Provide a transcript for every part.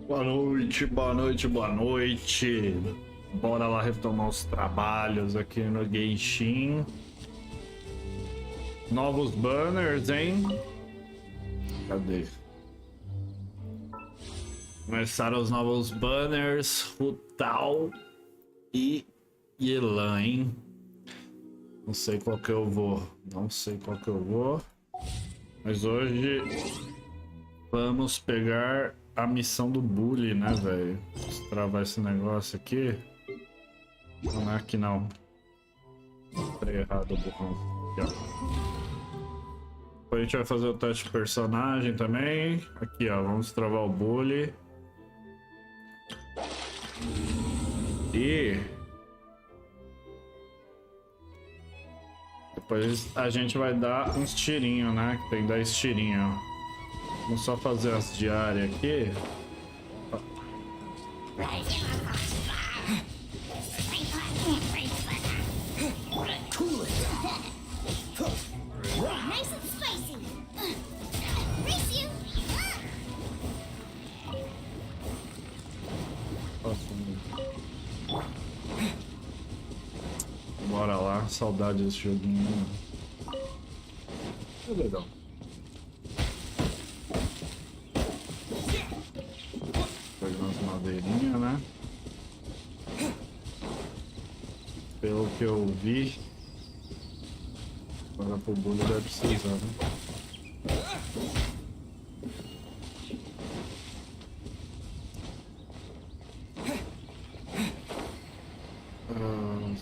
Boa noite, boa noite, boa noite. Bora lá retomar os trabalhos aqui no Genshin. Novos banners, hein? Cadê? Começaram os novos banners, Rutal e Yelan, hein? Não sei qual que eu vou. Não sei qual que eu vou. Mas hoje vamos pegar a missão do Bule, né, velho? Destravar esse negócio aqui. Não é aqui não. Entrei errado o burrão. Aqui, ó. Depois a gente vai fazer o teste de personagem também. Aqui, ó. Vamos travar o Bule. E depois a gente vai dar uns tirinhos, né? Que tem 10 tirinhos. Vamos só fazer as diárias aqui. Bora lá, saudade desse joguinho. É legal. Pegar umas madeirinhas, né? Pelo que eu vi, agora pro Bule deve precisar, né?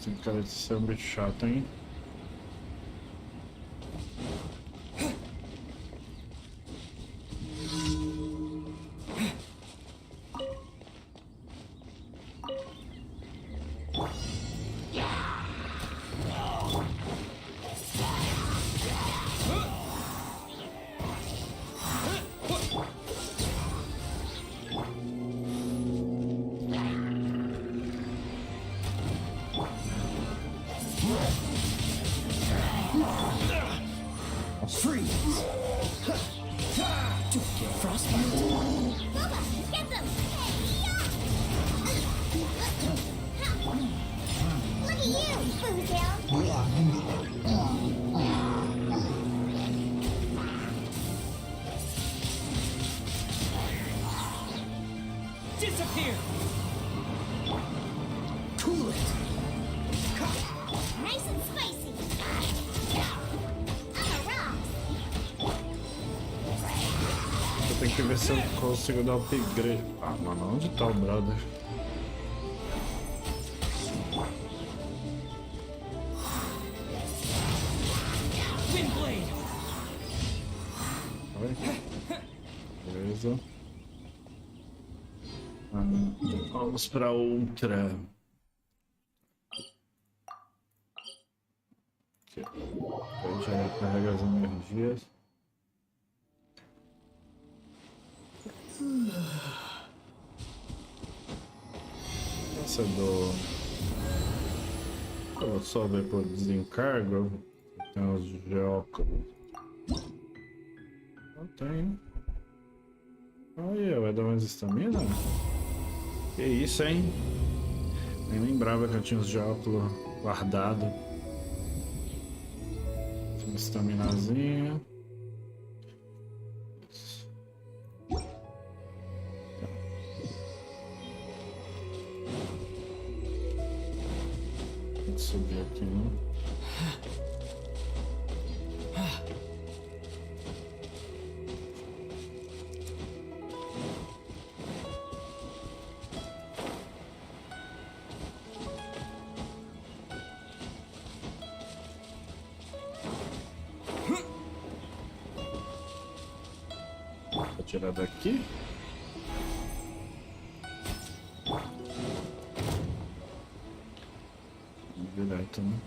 Tem cara de ser um bicho chato, hein? Tem que ver se eu consigo dar upgrade. Ah, mano, onde tá o brother? Oi? Beleza. Vamos pra outra. Aqui. Aí já recarrega as energias. Essa do... Eu vou só ver por desencargo. Tem os geóculos. Não tem. Olha, vai dar mais estamina? Que isso, hein? Nem lembrava que eu tinha os geóculos guardados. Uma estaminazinha. Subir aqui, né? Vou tirar daqui. Direto, né?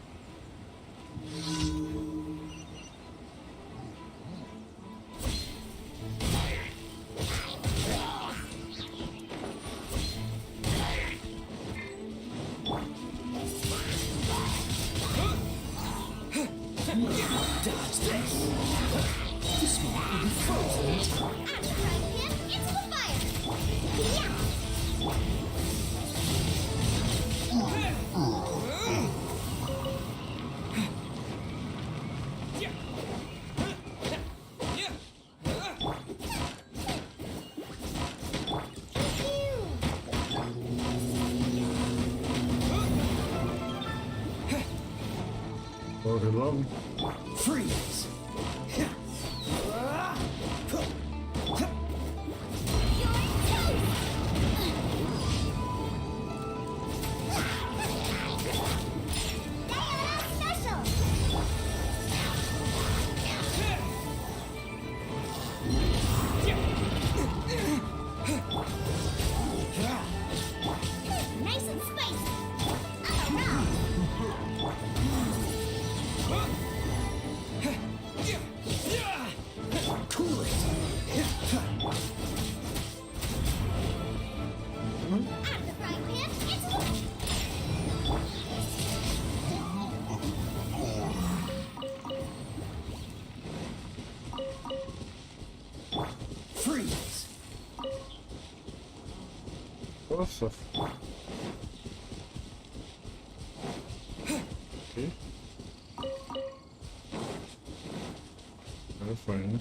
This one will be frozen. After I hit, it's the fire. Yeah. correr logo. Freeze. Nossa. Ok. Agora foi, né?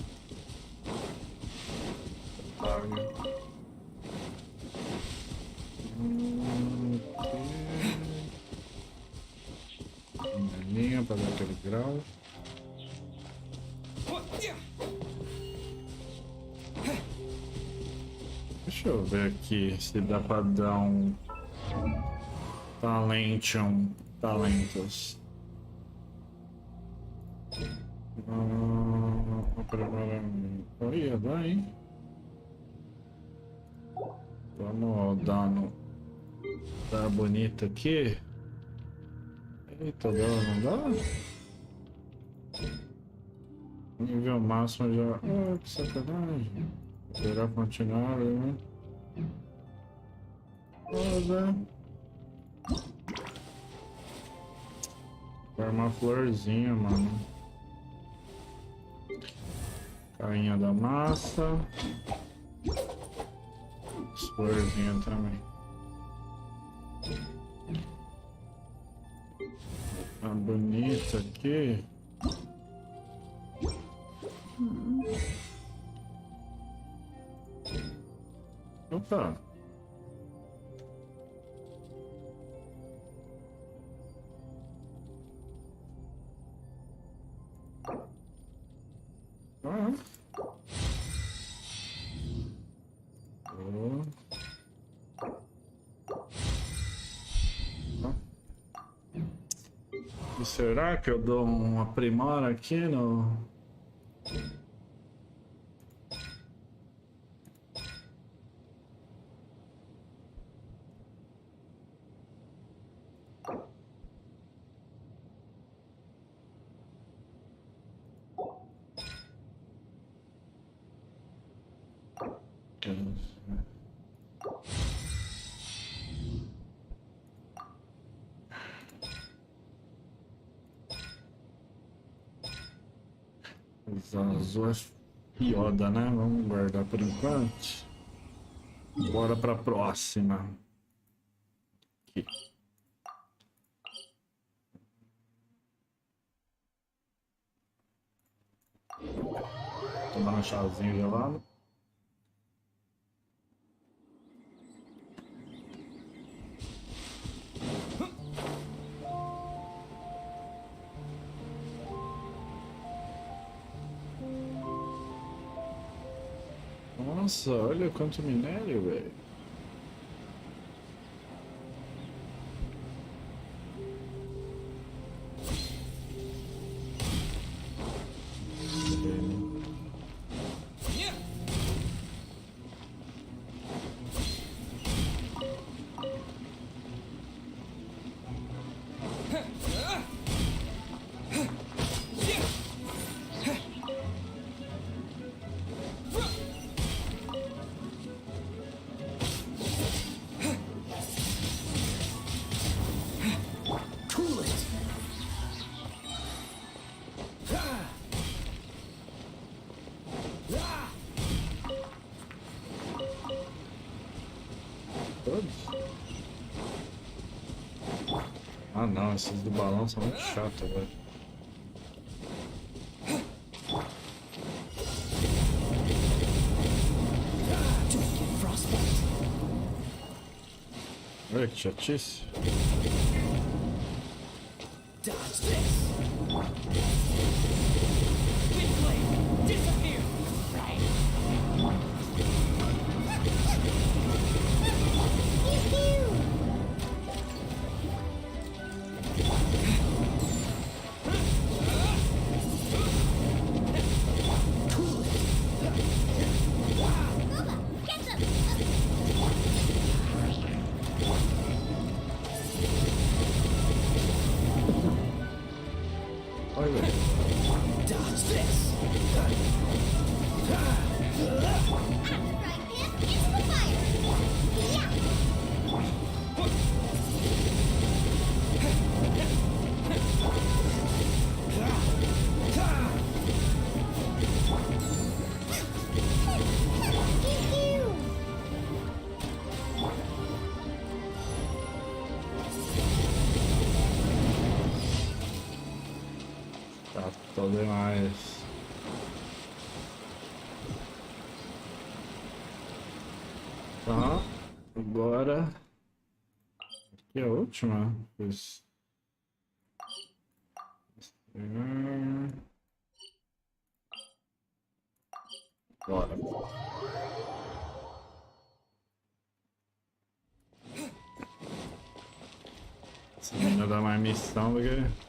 Minha para dar aquele grau. Deixa eu ver aqui se dá pra dar um talentos. Olha, dá, hein? Vamos ao dano. Tá bonito aqui. Eita, não dá? Nível máximo já. Ah, que sacanagem. Esperar continuar, né? Olha. Vai uma florzinha, mano. Carinha da massa. Florzinha também. Tá bonita aqui. Opa! Ah. Oh. E será que eu dou um aprimor aqui no... Azul é fioda, né? Vamos guardar por enquanto. Bora pra próxima. Aqui. Tomar um chazinho gelado. Nossa, olha quanto minério, velho. Ah não, esses do balão são muito chatos, velho. Olha que chatice. gostou demais. Tá, agora aqui é a última. Isso. Bora. Essa menina dá mais missão do que...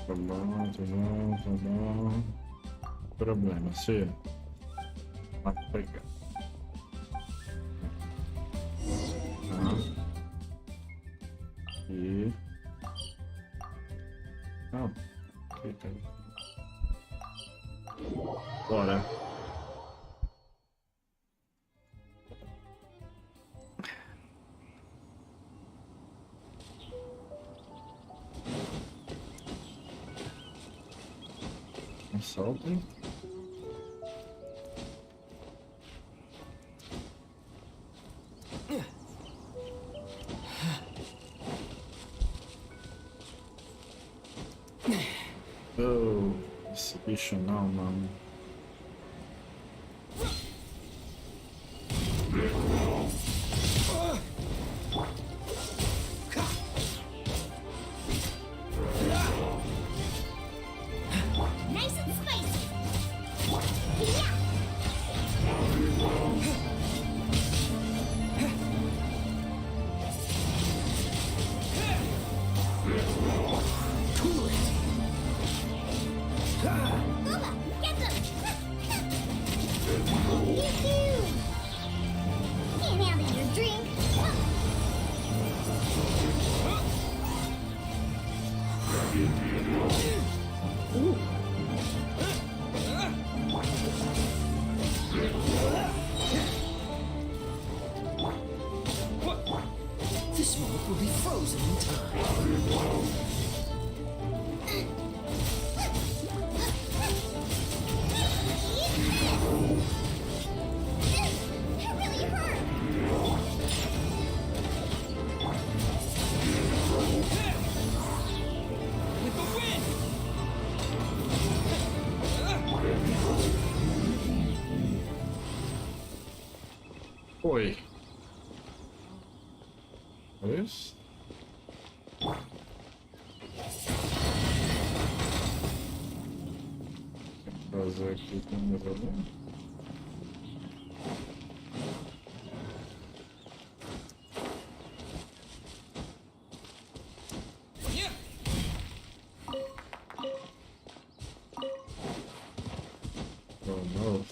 Tá bom, tá bom, tá bom. Problema, se vai pegar. Tá. E... Não. Aqui, tá. Bora. Solta. Oh, esse bicho não, mano. This moment will be frozen in time. Oi. Isso? Vou fazer aqui com o meu problema. Oh, não.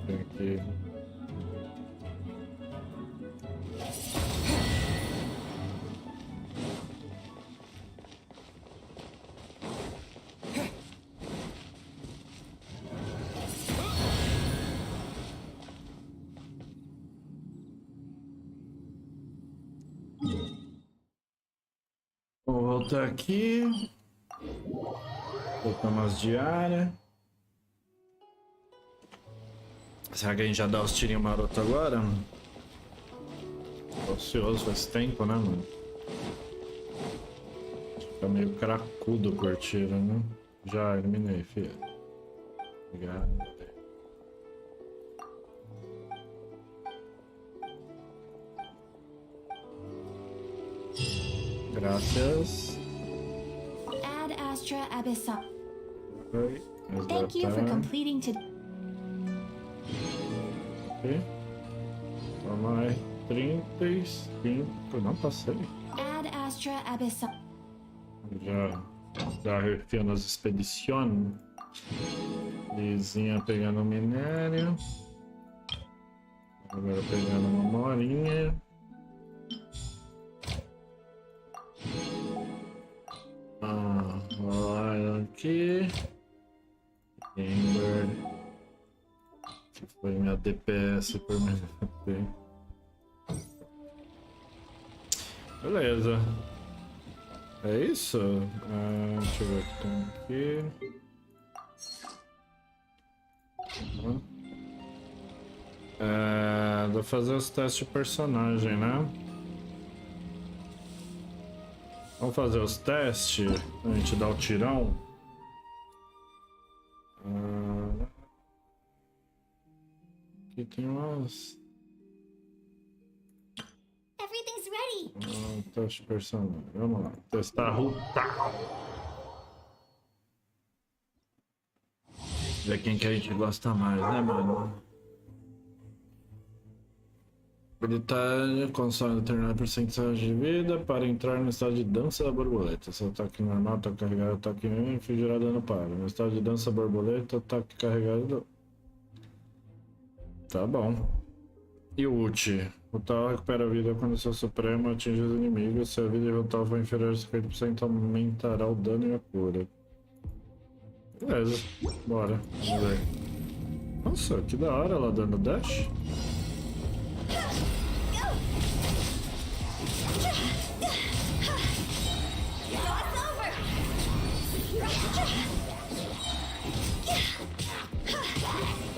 Aqui. Vou voltar aqui. Botar umas diárias. Será que a gente já dá os tirinhos maroto agora? Tô ansioso faz tempo, né, mano? Fica meio cracudo por tiro, né? Já eliminei, filho. Obrigado. Graças. Ad Astra Abyssal. Oi. Thank you for completing to. Ok. Toma mais 35. Não passei. Ad Astra Abyssal. Já refino as expedições. Lizinha pegando minério. Agora pegando uma morinha. Olha aqui. Ember. Que foi minha DPS por minuto. Beleza. É isso? Deixa eu ver o que tem aqui. Dá pra fazer os testes de personagem, né? Vamos fazer os testes. A gente dá o tirão. Aqui tem umas. Everything's ready. Teste de personagem. Vamos lá. Testar a ruta. Ver quem que a gente gosta mais, né, mano? Habilitar consome determinada porcentagem de vida para entrar no estado de dança da borboleta. Seu ataque normal, ataque carregado, ataque infligirá dano para. No estado de dança borboleta, ataque carregado. Tá bom. E o ult? O tal recupera a vida quando seu supremo atinge os inimigos. Se a vida de tal for inferior a 50%, aumentará o dano e a cura. Beleza, bora. Vamos ver. Nossa, que da hora ela dando dash.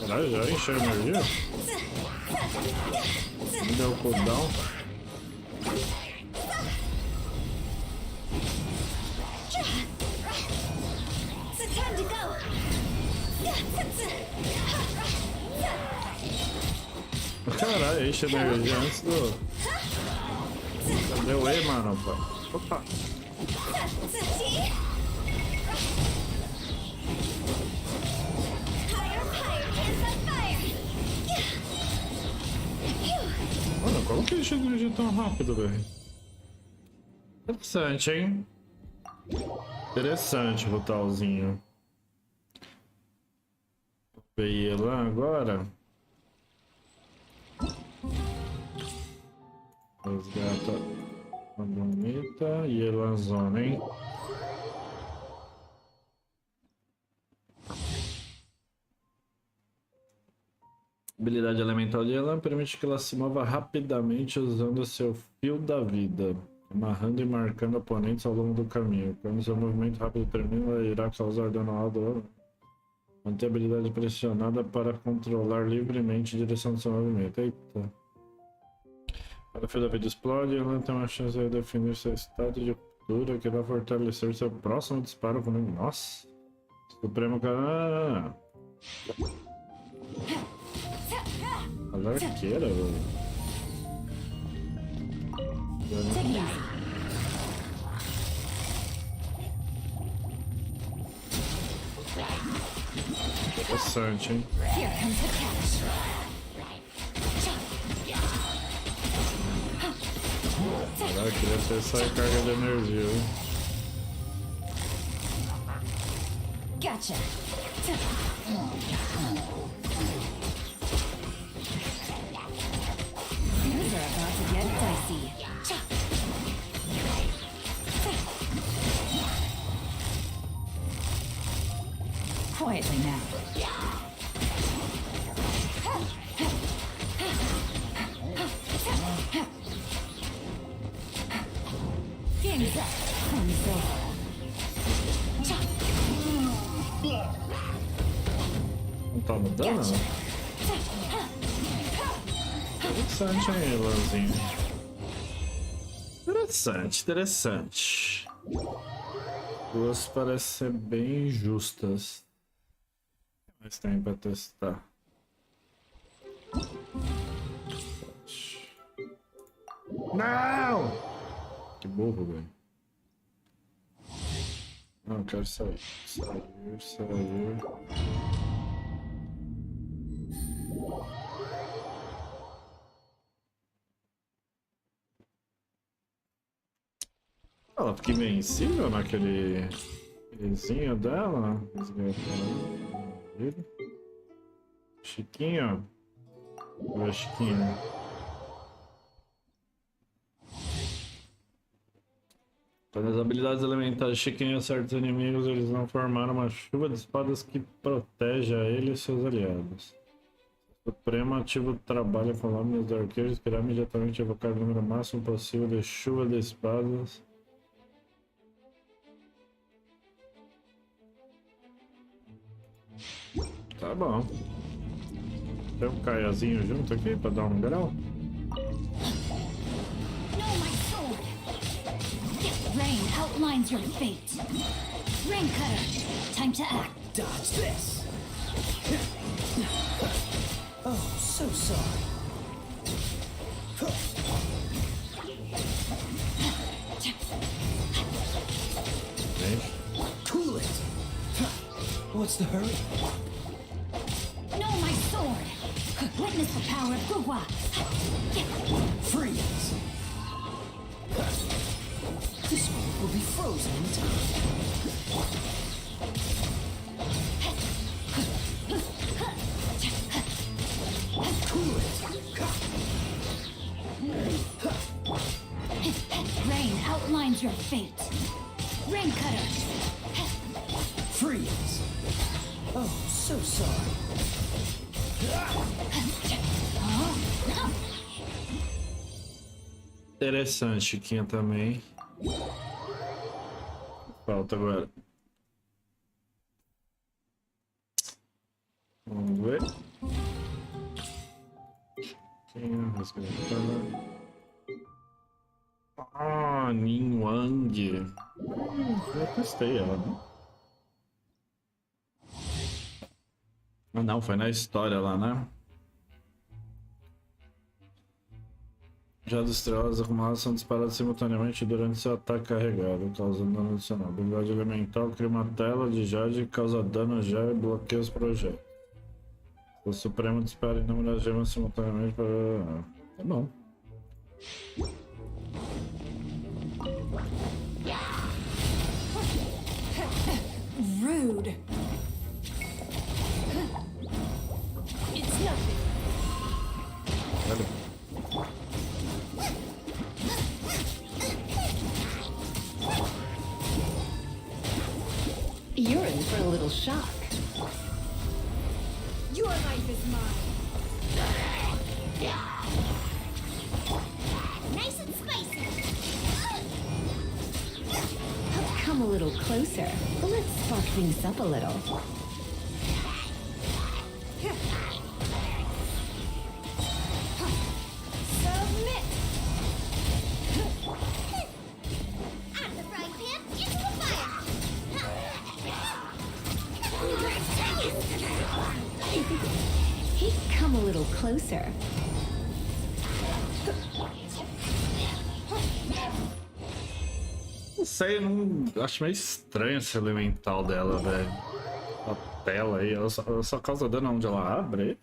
Caralho, já encheu a energia? Me deu cooldown. Caralho, enche a energia antes do... Cadê o E, mano? Opa! Mano, como que enche a energia tão rápido, velho? Interessante, hein? Interessante o talzinho. Peguei lá agora. Resgata a bonita e Elanzona, hein? Habilidade elemental de Elan permite que ela se mova rapidamente usando seu fio da vida, amarrando e marcando oponentes ao longo do caminho. Quando seu movimento rápido termina, ela irá causar dano alto. Manter a habilidade pressionada para controlar livremente a direção do seu movimento. Eita. Quando o fio da vida explode, ela tem uma chance de definir seu estado de ruptura, que vai fortalecer seu próximo disparo com... Nossa! Supremo cara... A arqueira, velho. Interessante, hein? Caraca, queria ter essa carga de energia, hein? Gotcha. Things are about to get dicey. Quietly now. Game's up. Fun's over. Não tá mudando? Interessante, hein, Elanzinho? Interessante, interessante. Duas parecem ser bem justas. Mas tem pra testar. Não! Que burro, velho. Não, quero sair. Sair. Ela fica invencível naquele vizinho dela. Chiquinho. Olha Chiquinho. Quando as habilidades elementares de Chiquinho acertam inimigos, eles vão formar uma chuva de espadas que protege a ele e seus aliados. O Supremo ativa o trabalho com lâminas do arqueiro que irá imediatamente evocar o número máximo possível de chuva de espadas. Tá bom. Tem um caiazinho junto aqui pra dar um grau? Rain outlines your fate. Rain cutter, time to act. Dodge this. Oh, so sorry. Cool it. What's the hurry? Know my sword. Witness the power of Gugwa. Freeze. This one will be frozen in time. Cool it. Rain outlines your fate. Rain cutter. Freeze. Oh, so sorry. Interessante, Chiquinha também. Falta agora. Vamos ver. Chiquinha, resgatar. Ah, Ninwang. Eu testei ela, né? Ah, não, foi na história lá, né? Jados estrelados acumulados são disparados simultaneamente durante seu ataque carregado, causando dano adicional. Habilidade elemental cria uma tela de jade que causa dano a gel e bloqueia os projetos. O Supremo dispara inúmeras gemas simultaneamente para... Tá bom. Rude. It's nothing. Olha. You're in for a little shock. Your life is mine. Nice and spicy. Come a little closer. Let's spark things up a little. Submit. Out of the frying pan into the fire. Hey, come a little closer. Não sei, não... acho meio estranho esse elemental dela, velho. A tela aí, ela só causa dano onde ela abre.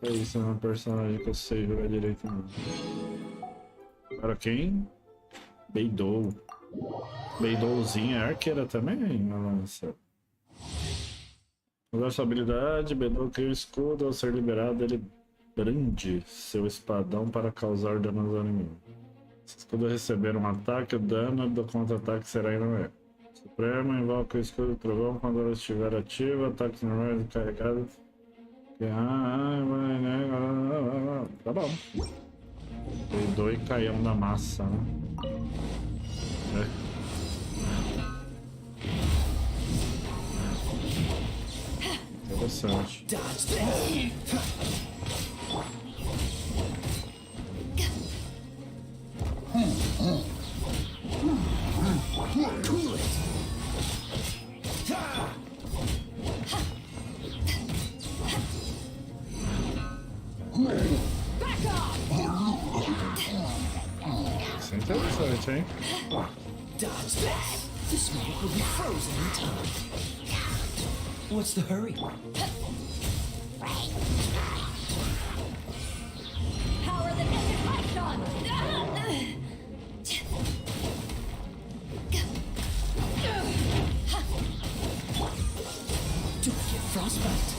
É isso, é uma personagem que eu sei jogar direito não. Agora quem? Beidou. Beidouzinha é arqueira também, nossa. Usar sua habilidade, Beidou cria o escudo, ao ser liberado ele brande seu espadão para causar dano aos inimigos. Se o escudo receber um ataque, o dano do contra-ataque será ainda maior. Supremo invoca o escudo do trovão quando ela estiver ativa, ataques normais carregados. Tá bom. Beidou e caiu na massa, né? Interessante. Isso é interessante, hein? Dodge this. The smoke will be frozen in time. What's the hurry? Power power that gets it right on. Don't get frostbite.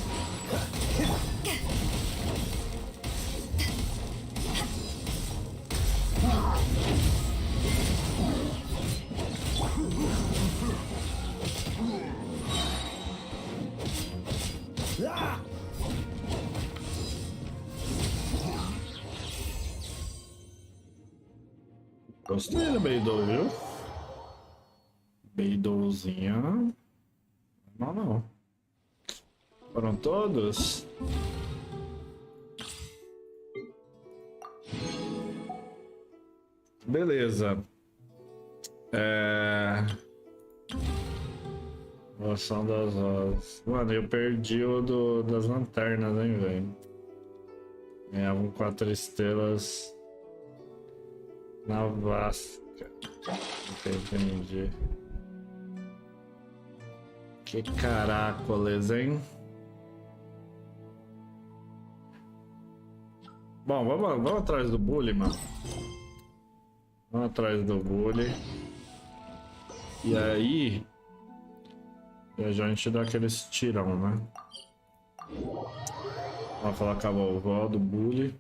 Gostei da Beidou, viu? Beidouzinha. Não, não. Foram todos? Beleza. Moção das rosas. Mano, eu perdi o das lanternas, hein, velho? Ganhavam 4 estrelas na vasca. Entendi. Que caracoles, hein? Bom, vamos atrás do Bule, mano. Vamos atrás do Bule. E aí... a gente dá aqueles tirão, né? Vamos falar com a vovó do Bule.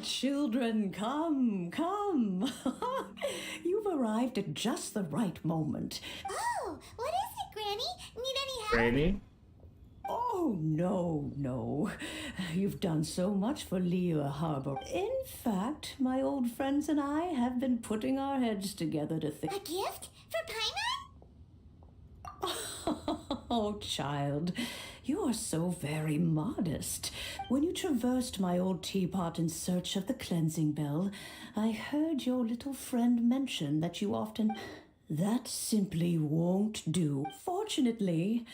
Children, come. You've arrived at just the right moment. Oh, what is it, Granny? Need any help? Granny? Oh, no. You've done so much for Lea Harbor. In fact, my old friends and I have been putting our heads together to think... A gift? For Paimon? Oh, child, you are so very modest. When you traversed my old teapot in search of the cleansing bell, I heard your little friend mention that you often... That simply won't do. Fortunately,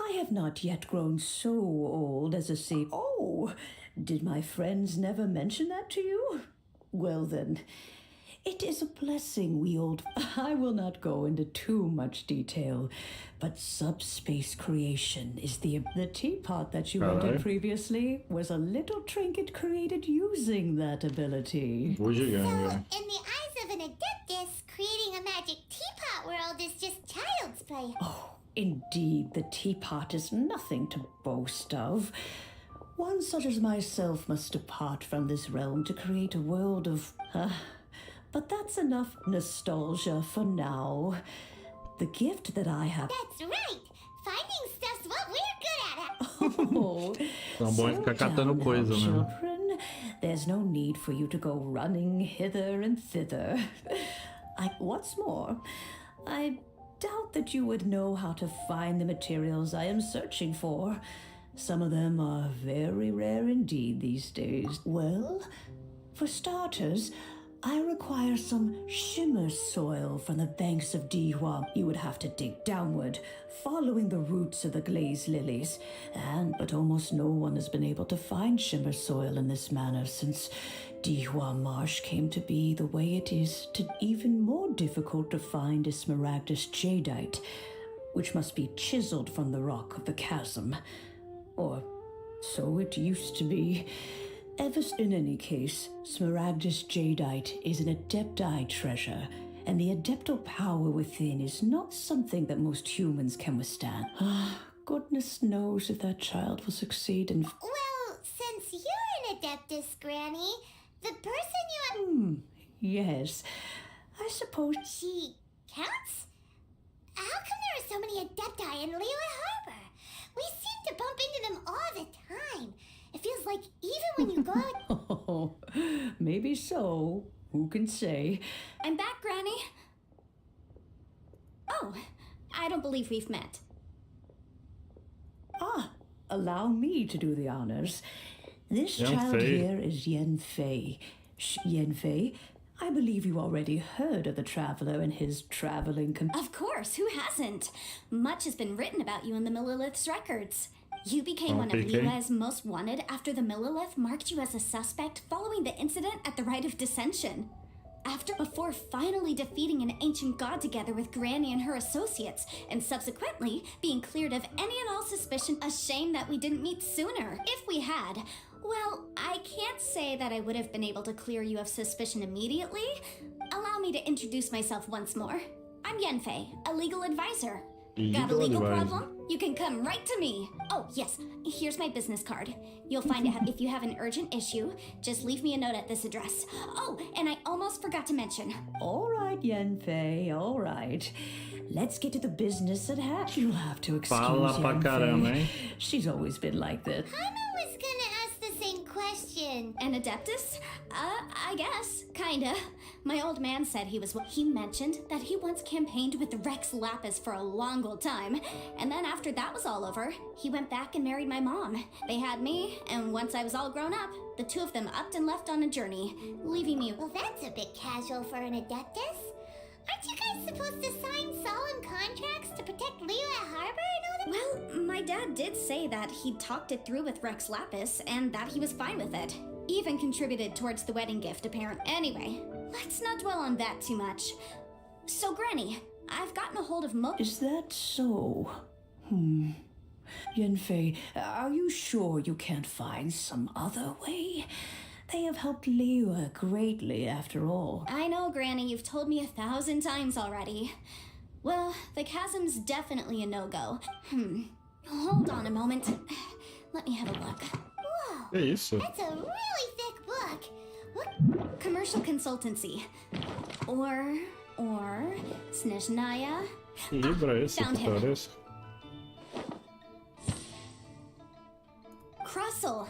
I have not yet grown so old as to see... Oh, did my friends never mention that to you? Well then... It is a blessing we old... I will not go into too much detail, but subspace creation is the teapot that you entered previously was a little trinket created using that ability. So, in the eyes of an adeptus, creating a magic teapot world is just child's play. Oh, indeed, the teapot is nothing to boast of. One such as myself must depart from this realm to create a world of... But that's enough nostalgia for now. The gift that I have... That's right! Finding stuff's what we're good at! Oh, Tão bom ficar catando coisa, né? children. There's no need for you to go running hither and thither. What's more, I doubt that you would know how to find the materials I am searching for. Some of them are very rare indeed these days. Well, for starters... I require some shimmer soil from the banks of Dihua. You would have to dig downward, following the roots of the glazed lilies. But almost no one has been able to find shimmer soil in this manner since Dihua Marsh came to be the way it is. Even more difficult to find is smaragdus jadeite, which must be chiseled from the rock of the chasm. Or so it used to be. In any case, smaragdus jadeite is an adepti treasure, and the adeptal power within is not something that most humans can withstand. Goodness knows if that child will succeed in... Well, since you're an adeptus, Granny, the person you... Yes, I suppose... She counts? How come there are so many adepti in Liyue Harbor? We seem to bump into them all the time. It feels like even when you go out... Oh, maybe so. Who can say? I'm back, Granny. Oh, I don't believe we've met. allow me to do the honors. This Yan child Fei. here is Yen Fei. Yen Fei, I believe you already heard of the traveler and his traveling Of course, who hasn't? Much has been written about you in the Millilith's records. You became one of PK. Liyue's most wanted after the Millilith marked you as a suspect following the incident at the Rite of Dissension. Before finally defeating an ancient god together with Granny and her associates, and subsequently being cleared of any and all suspicion. A shame that we didn't meet sooner. If we had, well, I can't say that I would have been able to clear you of suspicion immediately. Allow me to introduce myself once more. I'm Yenfei, a legal advisor. Got a legal problem? You can come right to me. Oh, yes, here's my business card. You'll find out if you have an urgent issue. Just leave me a note at this address. Oh, and I almost forgot to mention. All right, Yen Fei, all right. Let's get to the business at hand. You'll have to excuse Fala pra Yen caramba, Fei. hein? She's always been like this. Hana was gonna ask the same question. An Adeptus? I guess. Kinda. My old man said he mentioned that he once campaigned with Rex Lapis for a long old time, and then after that was all over, he went back and married my mom. They had me, and once I was all grown up, the two of them upped and left on a journey, leaving me. Well, that's a bit casual for an Adeptus. Aren't you guys supposed to sign solemn contracts to protect Liyue Harbor and all that? Well, my dad did say that he'd talked it through with Rex Lapis, and that he was fine with it. Even contributed towards the wedding gift, apparently. Anyway, let's not dwell on that too much. So, Granny, I've gotten a hold of Is that so? Yen Fei, are you sure you can't find some other way? They have helped Liyue greatly, after all. I know, Granny, you've told me 1,000 times already. Well, the chasm's definitely a no-go. Hold on a moment. Let me have a look. Whoa, Que isso? that's a really thick book. What? Commercial consultancy. Or Snezhnaya. Que livro é esse Found que him. parece? Crossel.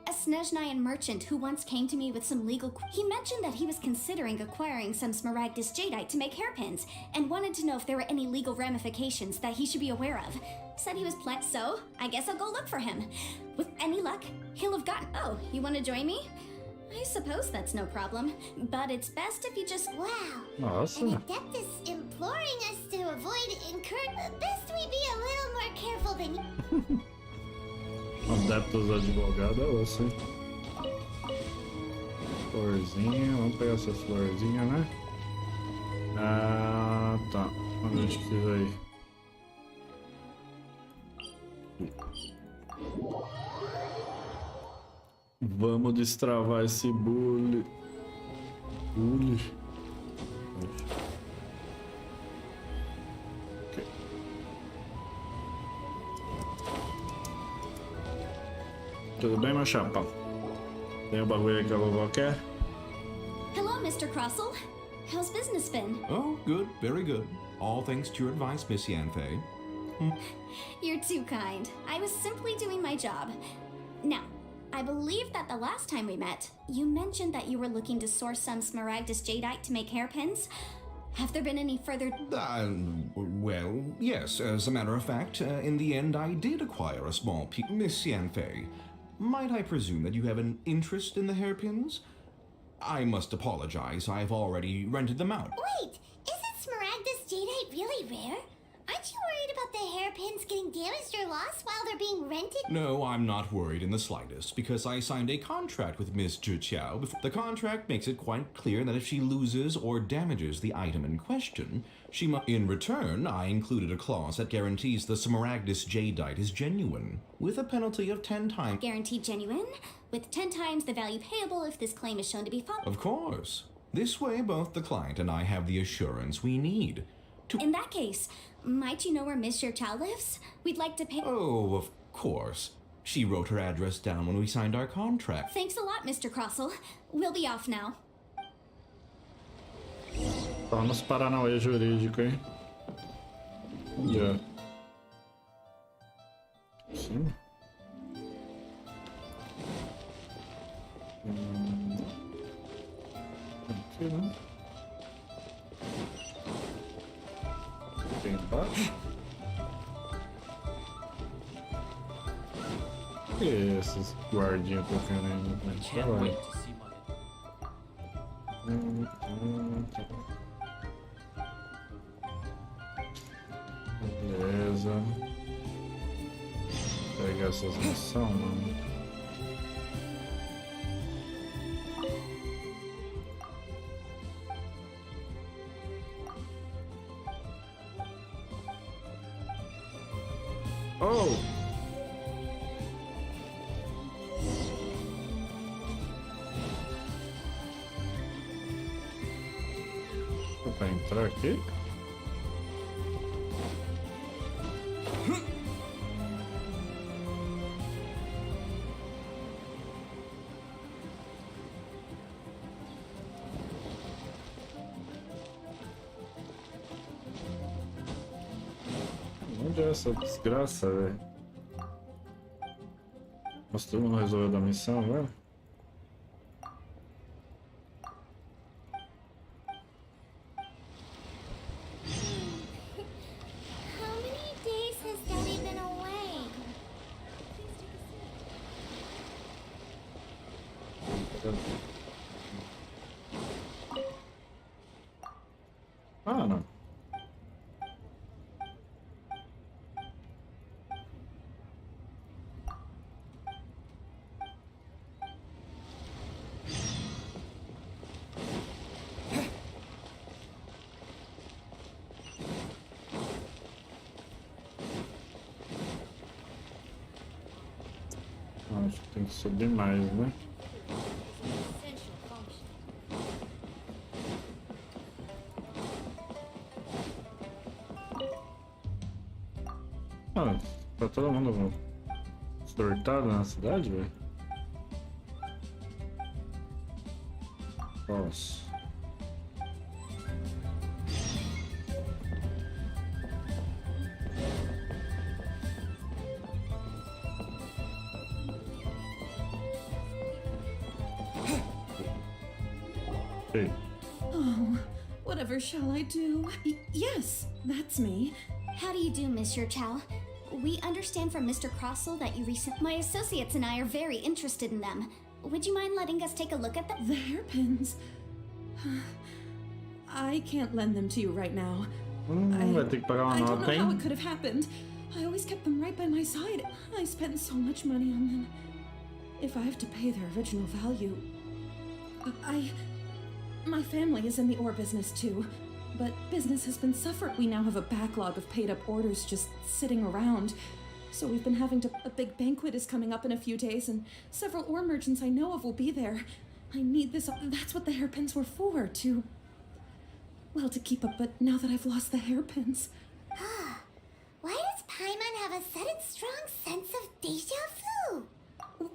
A Snezhnayan merchant who once came to me with some legal... He mentioned that he was considering acquiring some Smaragdus Jadeite to make hairpins, and wanted to know if there were any legal ramifications that he should be aware of. Said he was so I guess I'll go look for him. With any luck, he'll have gotten... Oh, you want to join me? I suppose that's no problem, but it's best if you just... Wow. Nossa. An Adeptus imploring us to avoid Best we be a little more careful than... Adeptos advogado é osso, hein? Florzinha, vamos pegar essas florzinhas, né? Ah, tá. Onde a gente precisa ir? Vamos destravar esse Bule. Bule. Ok. Tudo bem, meu chapa? Tem o bagulho aí que a vovó quer? Hello, Mr. Crossel. How's business been? Oh, good, very good. All thanks to your advice, Miss Yanfei. You're too kind. I was simply doing my job. Now, I believe that the last time we met, you mentioned that you were looking to source some Smaragdus Jadeite to make hairpins. Have there been any further... Well, yes, as a matter of fact, in the end I did acquire a small piece. Miss Yanfei, might I presume that you have an interest in the hairpins? I must apologize, I've already rented them out. Wait, isn't Smaragdus Jadeite really rare? Aren't you worried about the hairpins getting damaged or lost while they're being rented? No, I'm not worried in the slightest, because I signed a contract with Miss Zhiqiao. The contract makes it quite clear that if she loses or damages the item in question, she must... In return, I included a clause that guarantees the Smaragdus Jadeite is genuine, with a penalty of 10 times... Guaranteed genuine, with 10 times the value payable if this claim is shown to be false. Of course. This way, both the client and I have the assurance we need. In that case, might you know where Miss Zhiqiao lives? We'd like to pay... Oh, of course. She wrote her address down when we signed our contract. Thanks a lot, Mr. Crossel. We'll be off now. Tá nos Paranauê jurídico, hein? Já. Sim. Aqui, né? Tem embaixo. que esses guardinhas tocando aí no canto? Can't Vai wait lá. to see my Beleza. Pegar essas missões, mano. Oh! Dá pra entrar aqui? Onde é essa desgraça, velho? Nossa, todo mundo resolveu da missão, velho? How many days has Daddy been away? Ah, não. Acho que tem que subir mais, né? Ah, tá todo mundo surtado na cidade, velho? Nossa. Hey. Oh, whatever shall I do? Yes, that's me. How do you do, Monsieur Chow? We understand from Mr. Crossell that you My associates and I are very interested in them. Would you mind letting us take a look at them? The hairpins. I can't lend them to you right now. Vai ter que pagar uma I don't nota, know how hein? it could have happened. I always kept them right by my side. I spent so much money on them. If I have to pay their original value... My family is in the ore business too, but business has been suffering. We now have a backlog of paid up orders just sitting around. So we've been having to... A big banquet is coming up in a few days, and several ore merchants I know of will be there. I need this... That's what the hairpins were for, to... Well, to keep up, but now that I've lost the hairpins... Why does Paimon have a sudden strong sense of deja vu?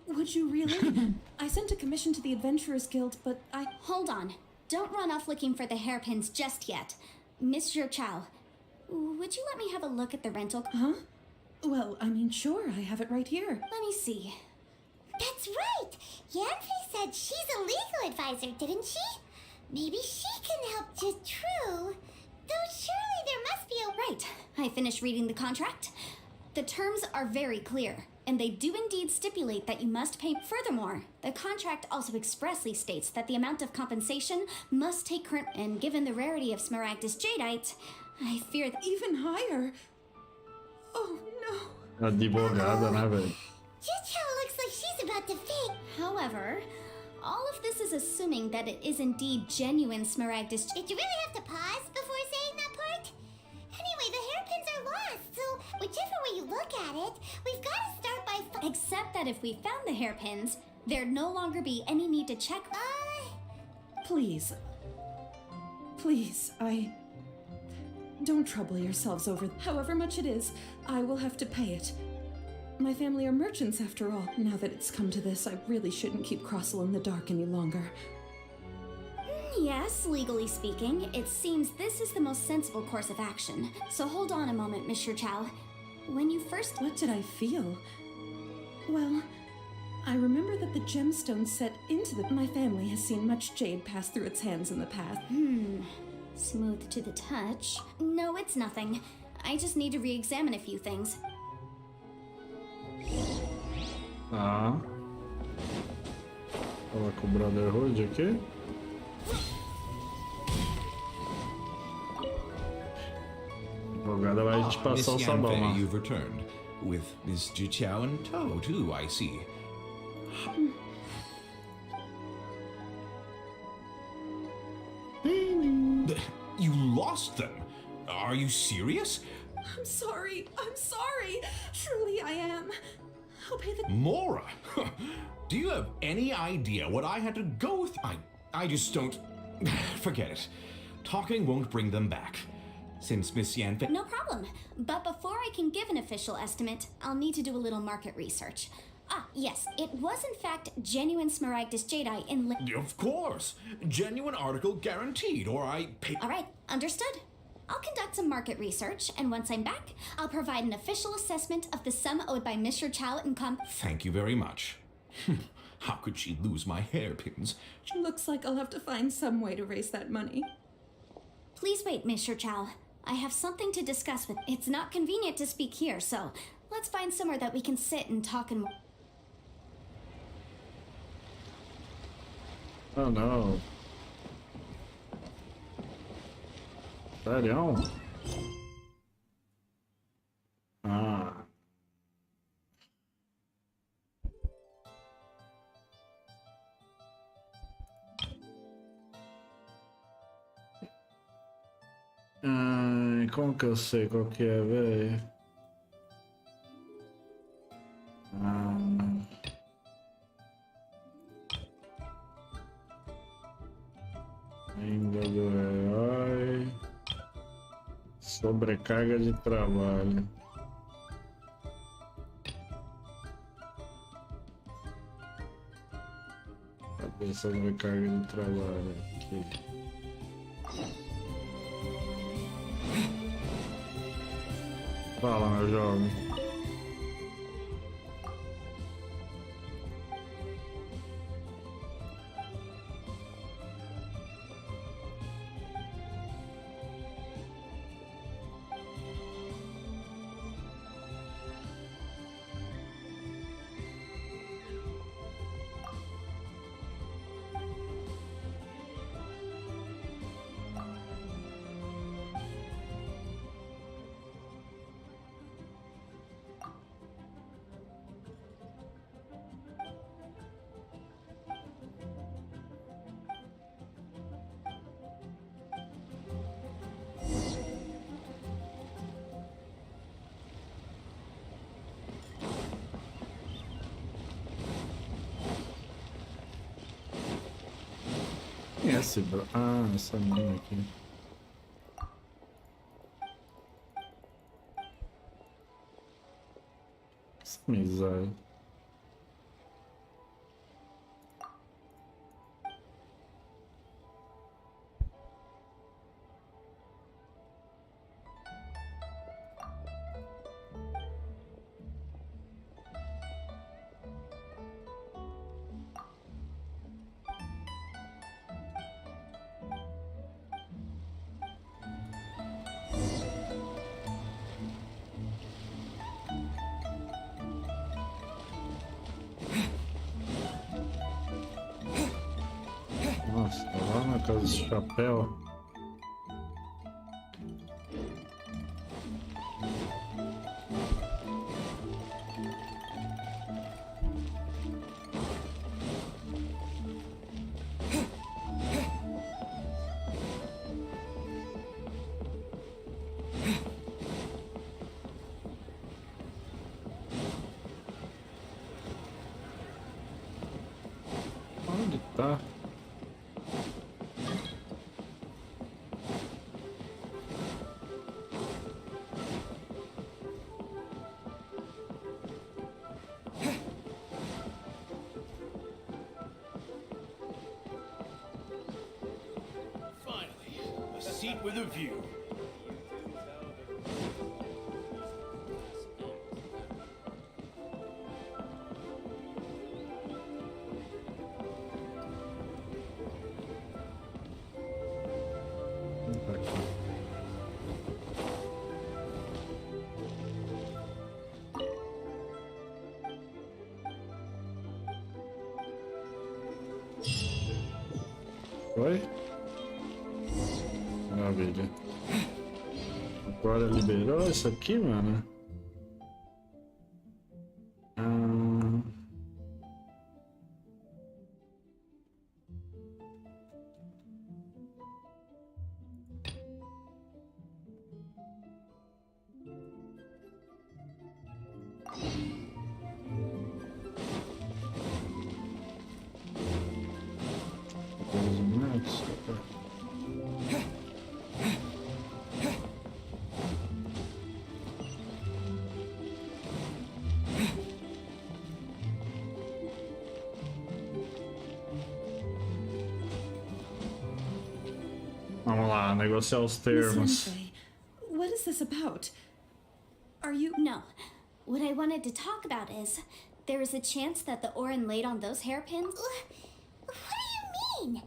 Would you really? I sent a commission to the Adventurers Guild, but I... Hold on. Don't run off looking for the hairpins just yet. Monsieur Chow, would you let me have a look at the rental? Huh? Well, I mean, sure, I have it right here. Let me see. That's right! Yanfei said she's a legal advisor, didn't she? Maybe she can help to True. Though surely there must be a... Right. I finished reading the contract. The terms are very clear, and they do indeed stipulate that you must pay. Furthermore, the contract also expressly states that the amount of compensation must take current... And given the rarity of Smaragdus Jadeite, I fear that... Even higher. Oh, no. Advogada, né, velho? Juchao looks like she's about to faint. However, all of this is assuming that it is indeed genuine Smaragdus... Did you really have to pause before saying that part? Anyway, the hairpins are lost, so whichever way you look at it, we've got to start by... Except that if we found the hairpins, there'd no longer be any need to check... Please. Please, Don't trouble yourselves over however much it is. I will have to pay it. My family are merchants after all. Now that it's come to this, I really shouldn't keep Crossell in the dark any longer. Yes, legally speaking, it seems this is the most sensible course of action. So hold on a moment, Monsieur Chow. When you first... What did I feel? Well, I remember that the gemstone set into the... My family has seen much jade pass through its hands in the past. Smooth to the touch. No, it's nothing. I just need to re-examine a few things. Ah. Fala com o Brotherhood aqui. Jogada vai a gente Miss passar o sabão Yanfei, lá. you've returned. With Miss Jiqiao in tow, too, I see. You lost them? Are you serious? I'm sorry. I'm sorry. Truly, I am. I'll pay the. Mora! Do you have any idea what I had to go through? I just don't. Forget it. Talking won't bring them back. Since Miss Yanfei. No problem. But before I can give an official estimate, I'll need to do a little market research. Ah, yes, it was in fact genuine Smaragdus Jedi in Of course! Genuine article guaranteed, or I pay. Alright, understood. I'll conduct some market research, and once I'm back, I'll provide an official assessment of the sum owed by Mr. Chow and Thank you very much. How could she lose my hairpins? Looks like I'll have to find some way to raise that money. Please wait, Mr. Chow. I have something to discuss with. It's not convenient to speak here, so let's find somewhere that we can sit and talk and. Oh no. Sério? Ah. Ai, como que eu sei qual que é, velho? Ainda do herói. Sobrecarga de trabalho. Cadê a sobrecarga de trabalho aqui? Fala, meu jovem. Quem é esse bro? Ah, essa mina aqui. Essa miséria. Nossa, tá lá na casa do chapéu. Onde tá? Finally, a seat with a view. Tá aqui. Oi? Maravilha. Agora liberou isso aqui, mano? Vamos lá, negociar os termos. Sensei, what is this about? Are you... No. What I wanted to talk about is there is a chance that the Orin laid on those hairpins. What do you mean?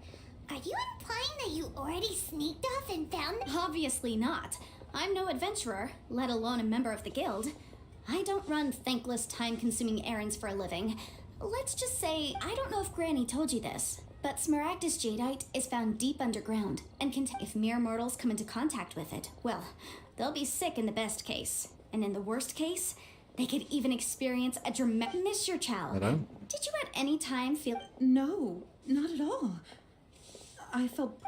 Are you implying that you already sneaked off and found them? Obviously not. I'm no adventurer, let alone a member of the guild. I don't run thankless, time-consuming errands for a living. Let's just say, I don't know if Granny told you this, but Smaragdus jadeite is found deep underground, and if mere mortals come into contact with it, well, they'll be sick in the best case. And in the worst case, they could even experience a dramatic... Mr. Chow, Hello? did you at any time feel... No, not at all. I felt...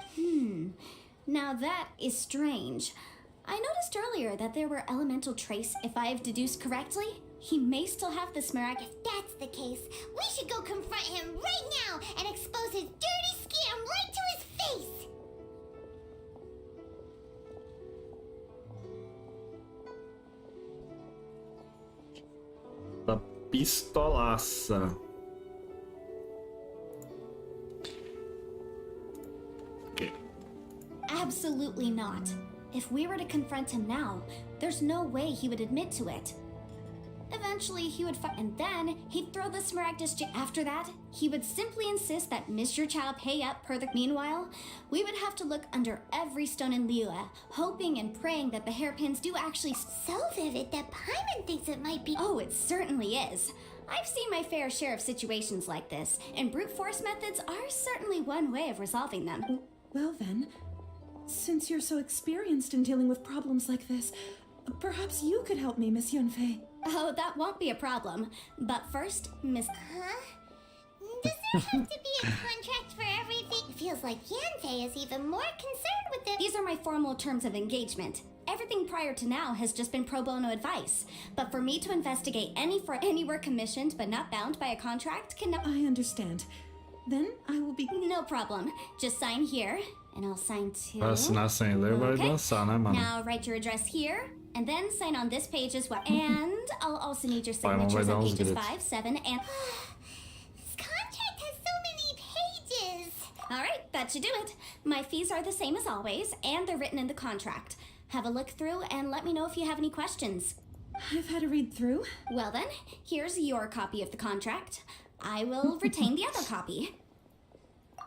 Now that is strange. I noticed earlier that there were elemental trace. If I have deduced correctly, he may still have the Smaragd. If that's the case, we should go confront him right now and expose his dirty scam right to his face! Da pistolaça. Okay. Absolutely not. If we were to confront him now, there's no way he would admit to it. Eventually, he would and then he'd throw the Smaragdus After that, he would simply insist that Mr. Chow pay up per the... Meanwhile, we would have to look under every stone in Liyue, hoping and praying that the hairpins do actually... So vivid that Paimon thinks it might be... Oh, it certainly is. I've seen my fair share of situations like this, and brute force methods are certainly one way of resolving them. Well then, since you're so experienced in dealing with problems like this, perhaps you could help me, Miss Yunfei. Oh, that won't be a problem. But first, Miss... Huh? Does there have to be a contract for everything? It feels like Yanfei is even more concerned with the... These are my formal terms of engagement. Everything prior to now has just been pro bono advice. But for me to investigate any work commissioned but not bound by a contract can... I understand. Then I will be... No problem. Just sign here, and I'll sign too. Vai assinar sem ler, vai dançar, né, mano? Now write your address here, and then sign on this page as well. And I'll also need your Paimon vai signatures dar on uns pages gritos. 5, 7, and... This contract has so many pages! Alright, that should do it. My fees are the same as always, and they're written in the contract. Have a look through and let me know if you have any questions. I've had a read through. Well then, here's your copy of the contract. I will retain the other copy.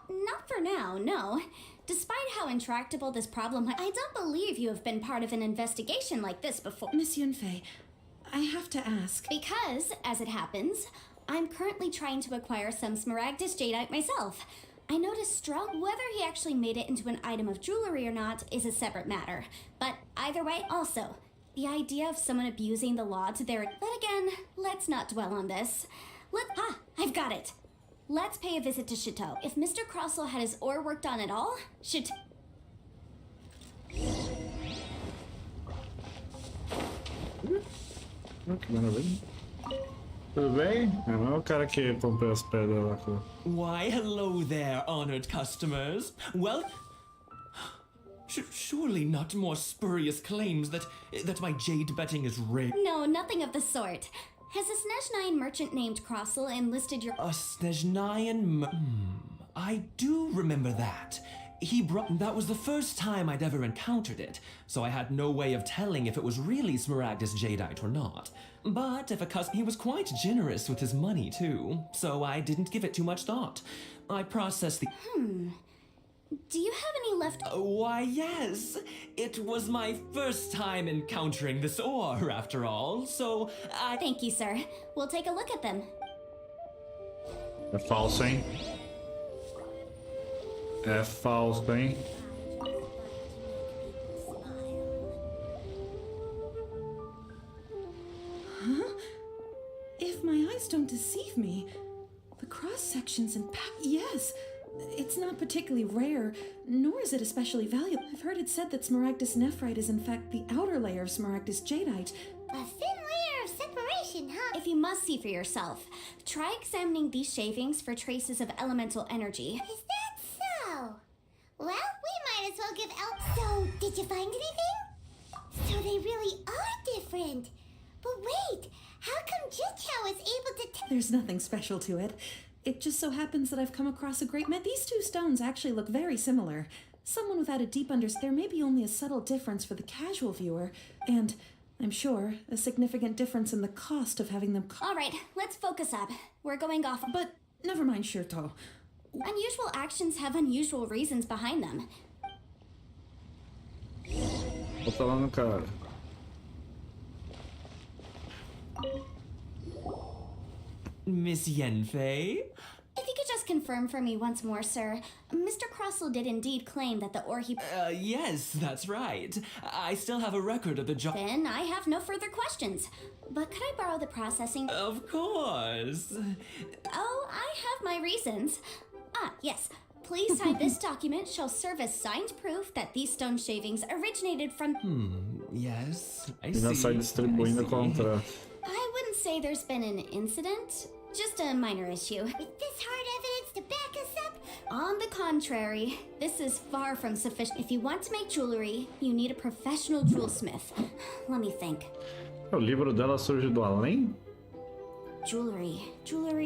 Not for now, no. Despite how intractable this problem, I don't believe you have been part of an investigation like this before. Miss Yunfei, I have to ask. Because, as it happens, I'm currently trying to acquire some Smaragdus jadeite myself. I noticed strong. Whether he actually made it into an item of jewelry or not is a separate matter. But either way, also, the idea of someone abusing the law to their... But again, let's not dwell on this. I've got it. Let's pay a visit to Chateau. If Mr. Crossell had his ore worked on at all, Chateau... Que maravilha. Tudo bem? Não é o cara que comprou as pedras lá. Why, hello there, honored customers. Well, surely not more spurious claims that my jade betting is rigged. No, nothing of the sort. Has a Snezhnyan merchant named Crossell enlisted your... A Snezhnyan I do remember that. That was the first time I'd ever encountered it, so I had no way of telling if it was really Smaragdus jadeite or not. But if he was quite generous with his money too, so I didn't give it too much thought. I processed the... Do you have any left... Why, yes. It was my first time encountering this ore, after all, so I... Thank you, sir. We'll take a look at them. É falso, hein? É falso, hein? If my eyes don't deceive me, the cross sections and yes, it's not particularly rare, nor is it especially valuable. I've heard it said that Smaragdus nephrite is in fact the outer layer of Smaragdus jadeite. A thin layer of separation, huh? If you must see for yourself, try examining these shavings for traces of elemental energy. Is that so? Well, we might as well give So, did you find anything? So they really are different. But wait, how come GATCHA is able to There's nothing special to it. It just so happens that I've come across a great These two stones actually look very similar. Someone without a deep there may be only a subtle difference for the casual viewer, and I'm sure a significant difference in the cost of having them. All right, let's focus up. We're going off. But never mind, Shirto. Unusual actions have unusual reasons behind them. Bota lá no cara. Miss Yenfei? If you could just confirm for me once more, sir. Mr. Crossell did indeed claim that the ore he... Yes, that's right. I still have a record of the job. Then I have no further questions. But could I borrow the processing... Of course. Oh, I have my reasons. Ah, yes. Please sign this document shall serve as signed proof that these stone shavings originated from... Yes, I E não sai distribuindo o contrato. I wouldn't say there's been an incident. Just a minor issue. With this hard evidence to back us up? On the contrary, this is far from sufficient. If you want to make jewelry, you need a professional jewelsmith. Let me think. O livro dela surge do além? Jewelry.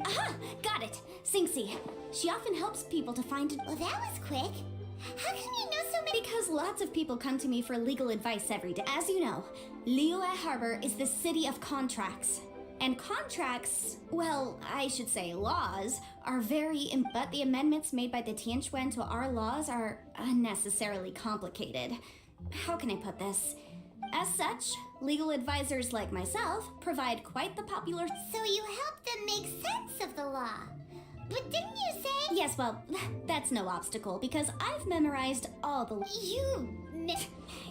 Aha! Got it! Singxi. She often helps people to find... Well, that was quick. How come you know so many? Because lots of people come to me for legal advice every day. As you know, Liyue Harbor is the city of contracts. And contracts, well, I should say laws, are but the amendments made by the Tianquan to our laws are unnecessarily complicated. How can I put this? As such, legal advisors like myself provide quite the popular... So you help them make sense of the law. But didn't you say... Yes, well, that's no obstacle, because I've memorized all the...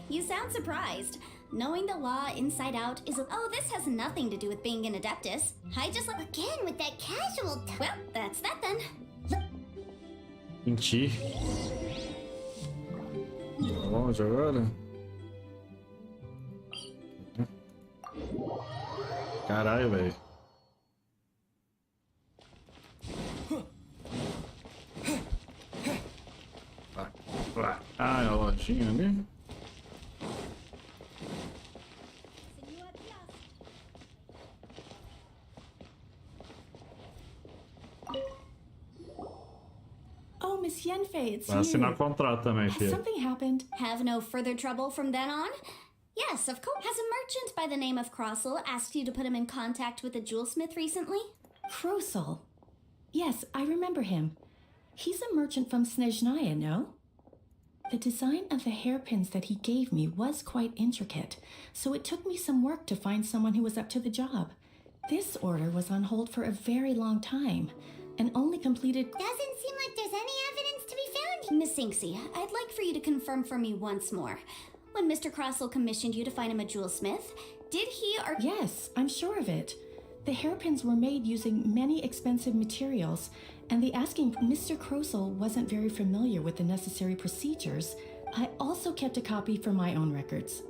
You sound surprised. Knowing the law inside out is... Oh, this has nothing to do with being an adeptus. I just... Again, with that casual... Well, that's that then. Mentir. Longe agora? Caralho, velho. Vai. Ah, é a lojinha ali. Oh, Miss Yenfei, it's Vai assinar contrato também, Has filho. something happened? Have no further trouble from then on? Yes, of course. Has a merchant by the name of Crossell asked you to put him in contact with a jewelsmith recently? Krosel. Yes, I remember him. He's a merchant from Snezhnaya, no? The design of the hairpins that he gave me was quite intricate, so it took me some work to find someone who was up to the job. This order was on hold for a very long time, and only completed... Doesn't seem like there's any evidence to be found. Miss Singxi, I'd like for you to confirm for me once more. When Mr. Crossell commissioned you to find him a jewelsmith, did he or... Yes, I'm sure of it. The hairpins were made using many expensive materials, and the asking Mr. Krosel wasn't very familiar with the necessary procedures. I also kept a copy for my own records.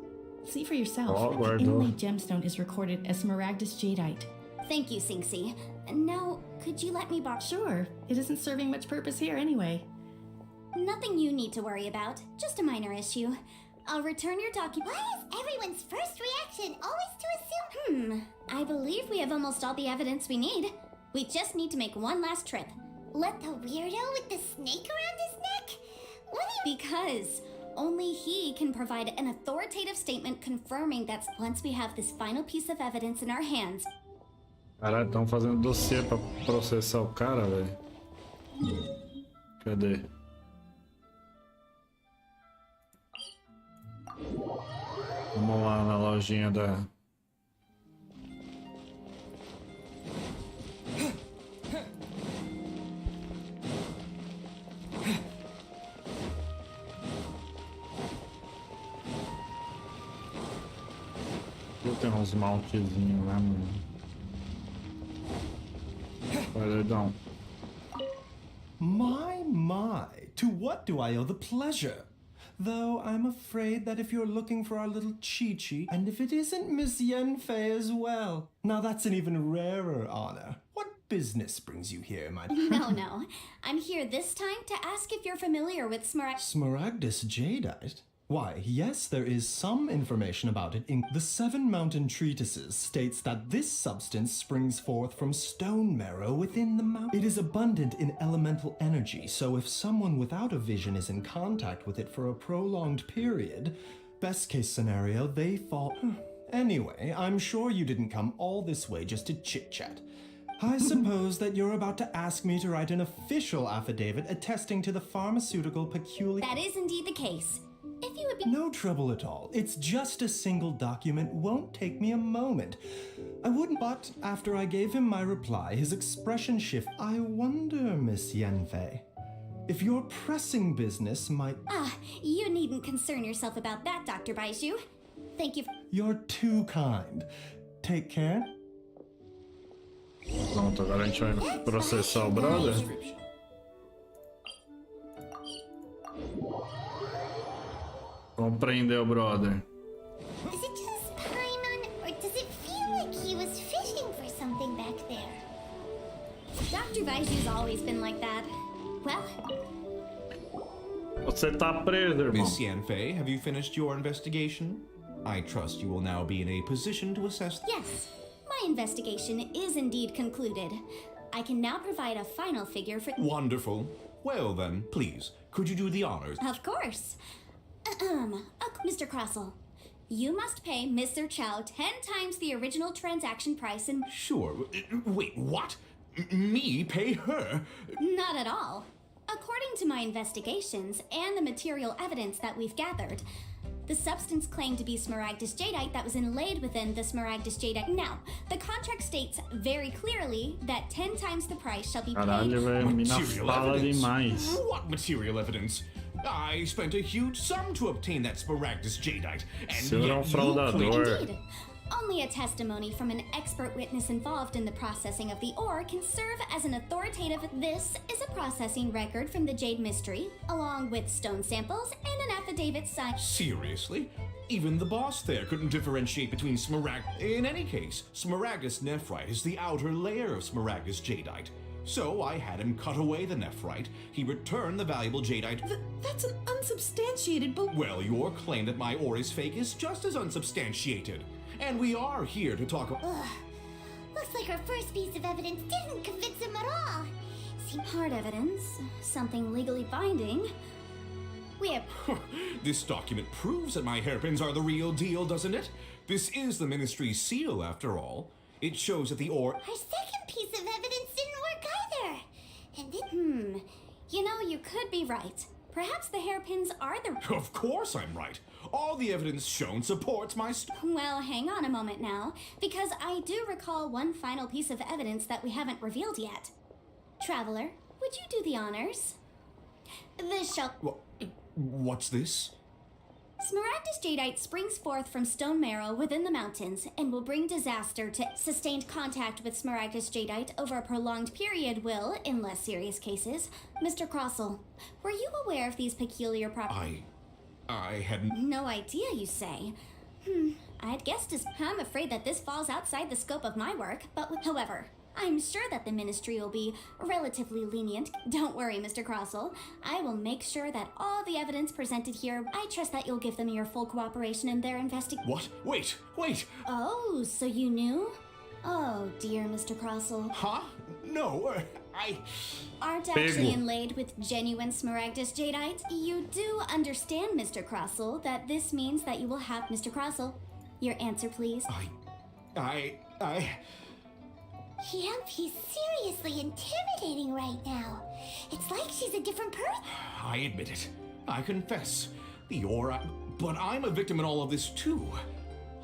See for yourself. The inlaid gemstone is recorded as Smaragdus jadeite. Thank you, Singxi. Now, could you let me borrow... Sure. It isn't serving much purpose here anyway. Nothing you need to worry about. Just a minor issue. I'll return your document. Why is everyone's first reaction always to assume... I believe we have almost all the evidence we need. We just need to make one last trip. Let the weirdo with the snake around his neck? What do you... Because only he can provide an authoritative statement confirming that once we have this final piece of evidence in our hands... Caralho, estão fazendo dossiê pra processar o cara, velho. Cadê? Vamos lá na lojinha da... Eu tenho uns maltezinhos, né, mano? Paredão. My, to what do I owe the pleasure? Though I'm afraid that if you're looking for our little Chi-Chi, and if it isn't Miss Yenfei as well, now that's an even rarer honor. What business brings you here, my... No. I'm here this time to ask if you're familiar with Smaragdus jadeite? Why, yes, there is some information about it in the Seven Mountain Treatises states that this substance springs forth from stone marrow within the mountain. It is abundant in elemental energy, so if someone without a vision is in contact with it for a prolonged period, best case scenario, they fall... Anyway, I'm sure you didn't come all this way just to chit-chat. I suppose that you're about to ask me to write an official affidavit attesting to the pharmaceutical peculiar... That is indeed the case. If you would be... No trouble at all. It's just a single document. Won't take me a moment. I wouldn't... But after I gave him my reply, his expression shift. I wonder, Miss Yenfei, if your pressing business might... You needn't concern yourself about that, Dr. Baiju. Thank you. You're too kind. Take care. Pronto, agora a gente vai processar o brother. Compreendeu, brother. Is it just Paimon, or does it feel like he was fishing for something back there? Dr. Baiju's always been like that. Well... Você tá preso, irmão. Miss Yanfei, have you finished your investigation? I trust you will now be in a position to assess... Yes, my investigation is indeed concluded. I can now provide a final figure for... Wonderful. Well then, please, could you do the honors? Of course. Mr. Crossell, you must pay Mr. Chow 10 times the original transaction price and... Sure. Wait, what? Me pay her? Not at all. According to my investigations and the material evidence that we've gathered, the substance claimed to be Smaragdus jadeite that was inlaid within the Smaragdus jadeite. Now, the contract states very clearly that 10 times the price shall be paid... Caralho, velho, mina fala demais. What material evidence? I spent a huge sum to obtain that Smaragdus jadeite, and Senhor é fraudador. Indeed. Only a testimony from an expert witness involved in the processing of the ore can serve as an authoritative... This is a processing record from the Jade Mystery, along with stone samples and an affidavit signed... Seriously? Even the boss there couldn't differentiate between In any case, Smaragdus nephrite is the outer layer of Smaragdus jadeite. So I had him cut away the nephrite. He returned the valuable jadeite. That's an unsubstantiated Well, your claim that my ore is fake is just as unsubstantiated. And we are here to talk about... Ugh. Looks like our first piece of evidence didn't convince him at all. Hard evidence, something legally binding. We have... This document proves that my hairpins are the real deal, doesn't it? This is the Ministry's seal, after all. It shows that the ore... Our second piece of evidence didn't work either. And then... You know, you could be right. Perhaps the hairpins are the... Of course I'm right. All the evidence shown supports my... Well, hang on a moment now, because I do recall one final piece of evidence that we haven't revealed yet. Traveler, would you do the honors? This shall... What's this? Smaragdus jadeite springs forth from stone marrow within the mountains and will bring disaster to... Sustained contact with Smaragdus jadeite over a prolonged period will, in less serious cases... Mr. Crossell, were you aware of these peculiar properties? I hadn't... No idea, you say? I'd guessed as... I'm afraid that this falls outside the scope of my work, however... I'm sure that the Ministry will be relatively lenient. Don't worry, Mr. Crossell. I will make sure that all the evidence presented here... I trust that you'll give them your full cooperation in their investigation. What? Wait! Oh, so you knew? Oh, dear Mr. Crossell. Huh? No, Aren't actually inlaid with genuine Smaragdus jadeite? You do understand, Mr. Crossell, that this means that you will have... Mr. Crossell, your answer, please. He's seriously intimidating right now. It's like she's a different person. I admit it. I confess. The ore... But I'm a victim in all of this, too.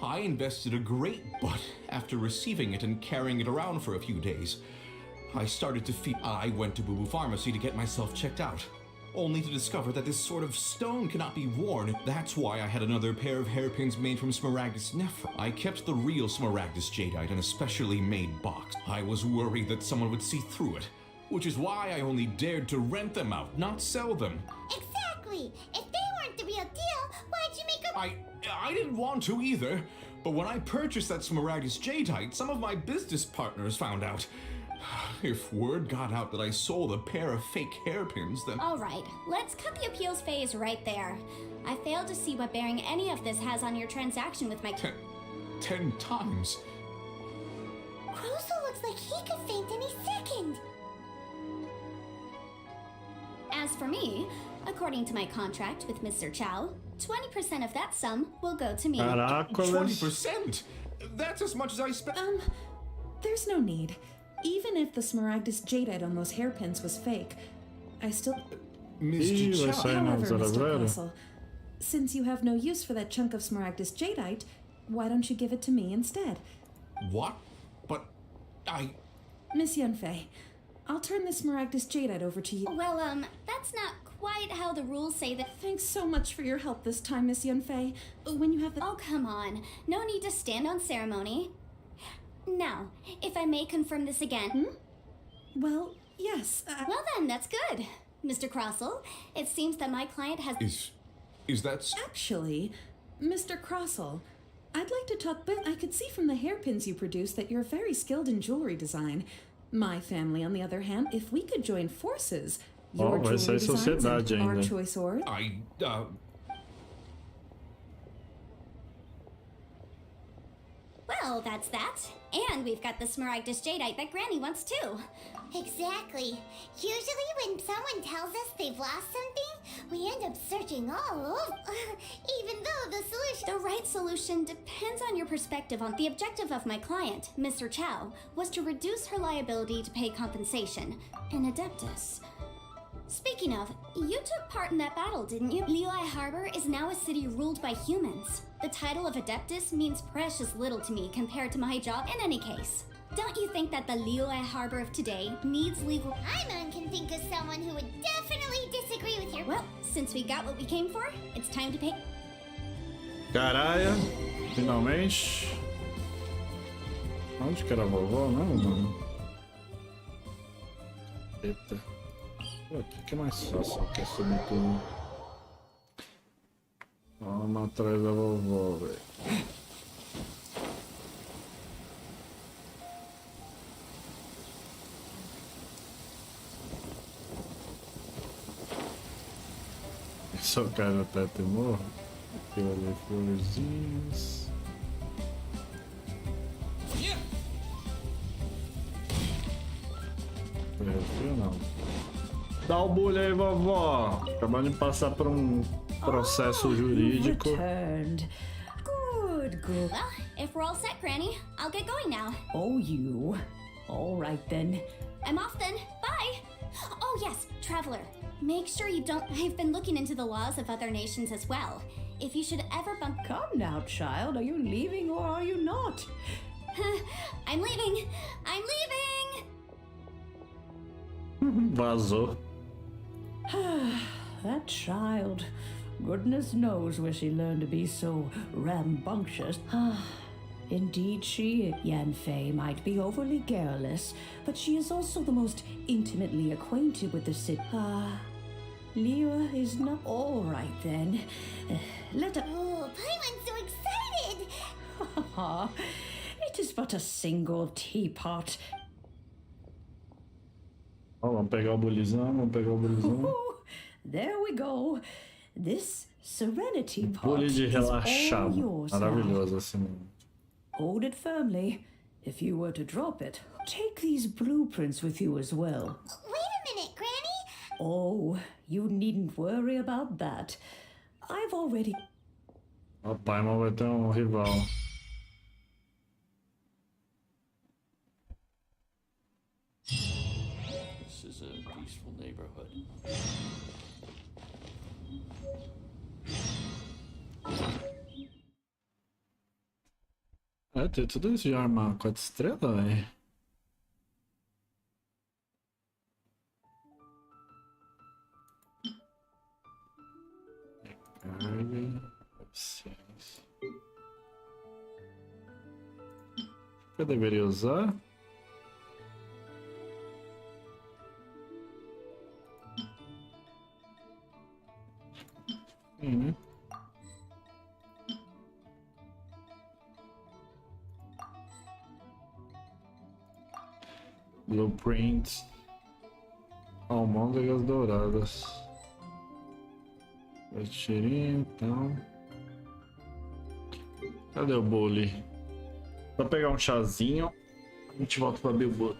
I invested a great but after receiving it and carrying it around for a few days, I started to feel... I went to Boo Boo Pharmacy to get myself checked out. only to discover that this sort of stone cannot be worn. That's why I had another pair of hairpins made from Smaragdus Nephra. I kept the real Smaragdus Jadeite in a specially made box. I was worried that someone would see through it, which is why I only dared to rent them out, not sell them. Exactly! If they weren't the real deal, why'd you make a... I didn't want to either, but when I purchased that Smaragdus Jadeite, some of my business partners found out. If word got out that I sold a pair of fake hairpins, then... Alright, let's cut the appeals phase right there. I failed to see what bearing any of this has on your transaction with my... 10 times? Crosel looks like he could faint any second. As for me, according to my contract with Mr. Chow, 20% of that sum will go to me. Caracoles. 20%? That's as much as I spent. There's no need. Even if the Smaragdus Jadeite on those hairpins was fake, I still... Ih, vai sair não, However, Mr. Zaraveira. Crossel, since you have no use for that chunk of Smaragdus Jadeite, why don't you give it to me instead? What? But Miss Yunfei, I'll turn the Smaragdus Jadeite over to you. Well, that's not quite how the rules say that. Thanks so much for your help this time, Miss Yunfei. When you have the... Oh, come on. No need to stand on ceremony. Now, if I may confirm this again. Well, yes. Well then, that's good. Mr. Crossel, it seems that my client has... Is that... Actually, Mr. Crossel, I'd like to talk, but I could see from the hairpins you produce that you're very skilled in jewelry design. My family, on the other hand, if we could join forces, your vai sair jewelry designs sociedade and our ainda. choice swords... Well, that's that. And we've got the Smaragdus Jadeite that Granny wants too. Exactly. Usually when someone tells us they've lost something, we end up searching all over. Even though the solution... The right solution depends on your perspective on... The objective of my client, Mr. Chow, was to reduce her liability to pay compensation. An Adeptus. Speaking of, you took part in that battle, didn't you? Liyue Harbor is now a city ruled by humans. The title of Adeptus means precious little to me compared to my job in any case. Don't you think that the Liyue Harbor of today needs legal... Paimon can think of someone who would definitely disagree with your... Well, since we got what we came for, it's time to pay... Caralho, finalmente. Onde que era a vovó, não, mano? Eita. Pô, aqui que é mais fácil, aqui é subir tudo. Vamos atrás da vovó, velho. Só cai no teto e morre. Aqui eu olhei florzinhas. Perfil não. Dá o bulho aí, vovó. Acabando de passar por processo jurídico. Returned. Good, good. Well, if we're all set, Granny, I'll get going now. Oh, you. All right then. I'm off then. Bye! Oh yes, Traveler. Make sure you don't... I've been looking into the laws of other nations as well. If you should ever bump... Come now, child. Are you leaving or are you not? I'm leaving! I'm leaving! Vazou. That child. Goodness knows where she learned to be so rambunctious. Indeed she, Yanfei, might be overly garrulous, but she is also the most intimately acquainted with the city. Liyue is not all right then. Let her... Oh, Paimon's so excited! It is but a single teapot. Ó, vamos pegar o bulizão, vamos pegar o bulizão. There we go. This serenity pot Bule de is all relaxado. yours now. Maravilhoso assim mesmo. Hold it firmly. If you were to drop it, take these blueprints with you as well. Wait a minute, Granny! Oh, you needn't worry about that. I've already... Ó, o Paimon vai ter rival. This is a peaceful neighborhood. É, tem tudo isso de arma 4 estrelas, velho. Live. Eficiência. Eu deveria usar? Blueprints. Almôndegas douradas. Dois tirinhos, então. Cadê o Bule? Vou pegar um chazinho. A gente volta pra Bilbo.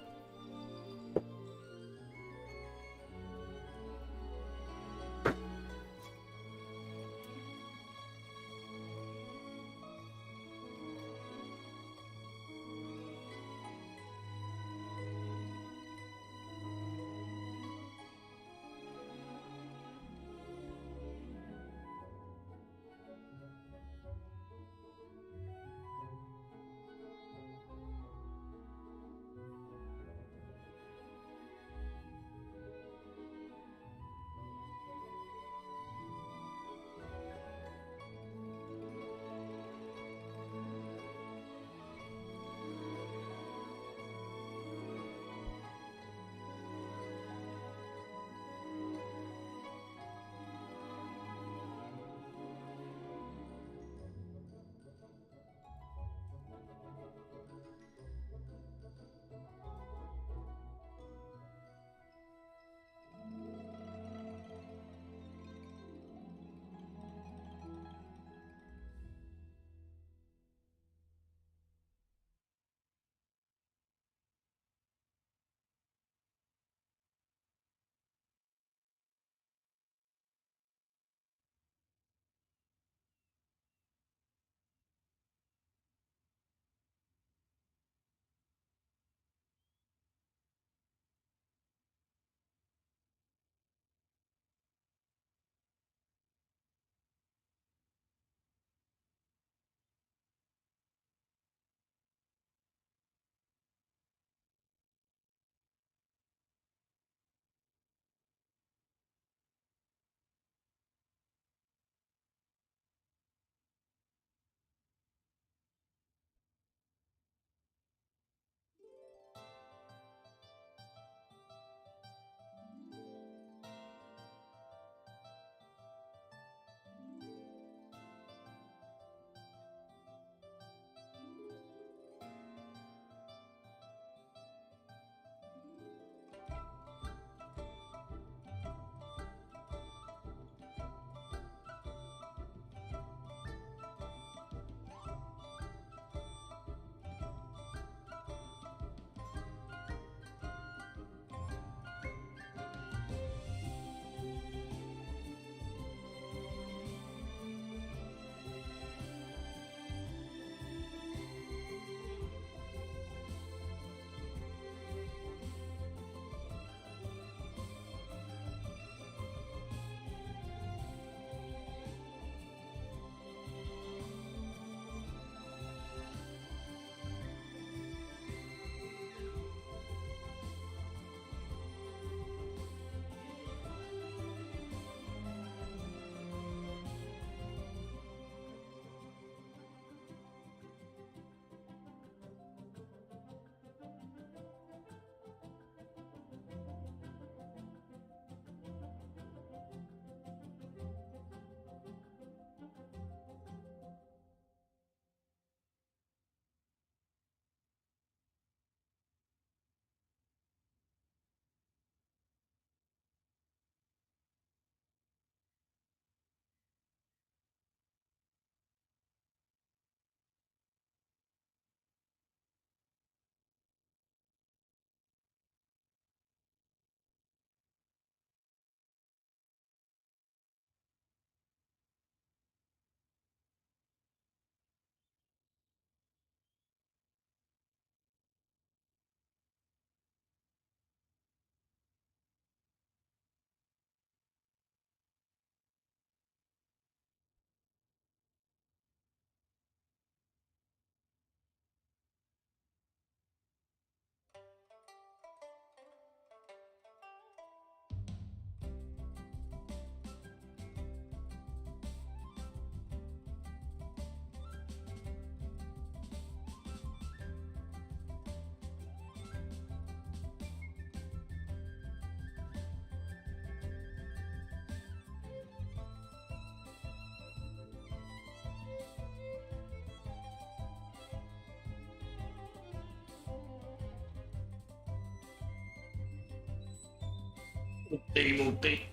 Voltei.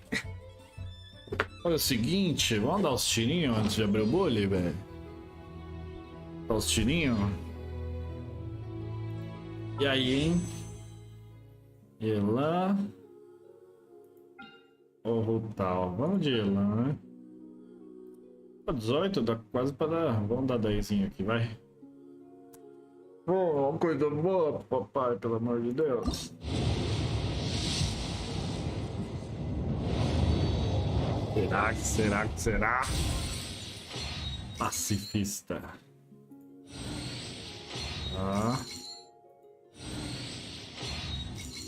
Olha o seguinte, vamos dar os tirinhos antes de abrir o Bule, velho. Dar os tirinhos. E aí, hein? Elan. Ou Rutal? Vamos de Elan, né? 18, dá quase pra dar. Vamos dar 10 aqui, vai. Oh, uma coisa boa, papai, pelo amor de Deus. Será? Pacifista. Tá.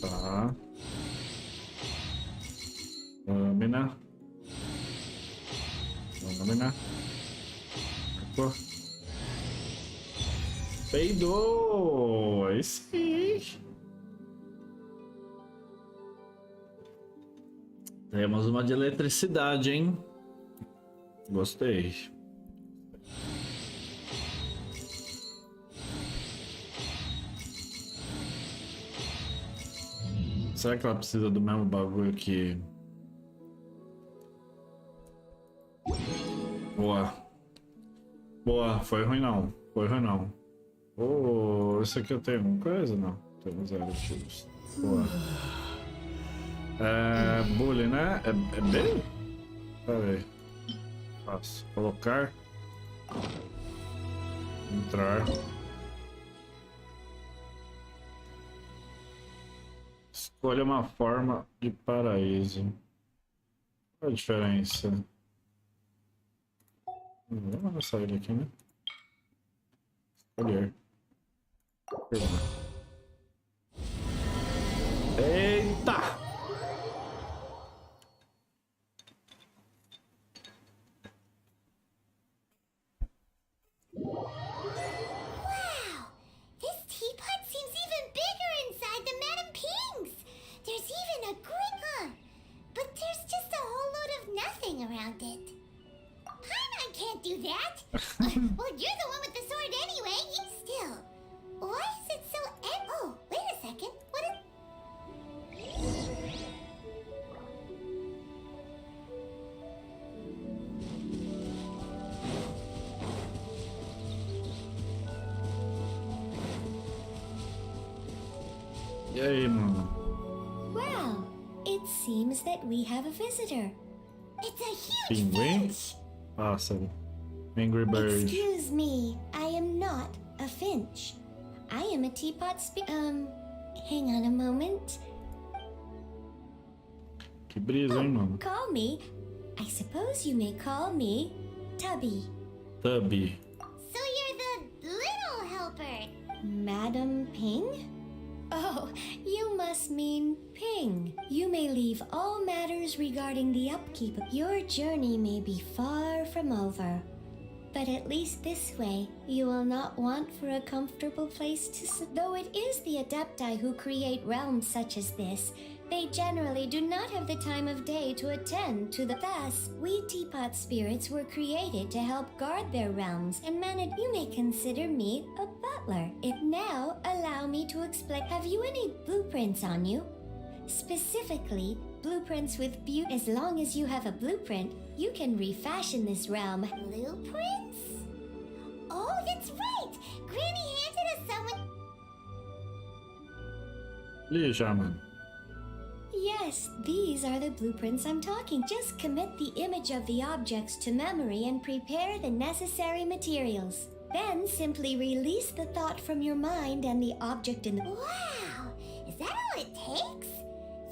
Tá. Lâmina. Marcou. Peidou! Aí sim! Temos uma de eletricidade, hein? Gostei. Será que ela precisa do mesmo bagulho que... Boa, foi ruim não. Oh, esse aqui eu tenho alguma coisa? Não, tenho 0 tiros. Boa. Bule, né? É bem? Pera aí. Fácil. Colocar. Entrar. Escolha uma forma de paraíso. Qual a diferença? Vamos sair daqui, né? Escolher. Eita! Around it. Paimon can't do that. Well, you're the one with the sword anyway. Still, why is it so oh, wait a second. What is... E aí, mano? Well, it seems that we have a visitor. It's a huge Pinguim? finch. Pássaro. Angry Bird. Excuse me, I am not a finch. I am a teapot hang on a moment. Que brisa, hein, mano? Call me, I suppose you may call me Tubby. Tubby. So you're the little helper. Madam Ping? Oh, you must mean Ping. You may leave all matters regarding the upkeep. Your journey may be far from over. But at least this way, you will not want for a comfortable place to sit. Though it is the Adepti who create realms such as this, they generally do not have the time of day to attend to the... Thus, we teapot spirits were created to help guard their realms and manage... You may consider me a butler. If now, allow me to explain... Have you any blueprints on you? Specifically, blueprints with beauty. As long as you have a blueprint, you can refashion this realm. Blueprints? Oh, that's right! Granny handed us someone... Ih, já, mano. Yes, these are the blueprints I'm talking. Just commit the image of the objects to memory and prepare the necessary materials. Then simply release the thought from your mind and the object in the... Wow! Is that all it takes?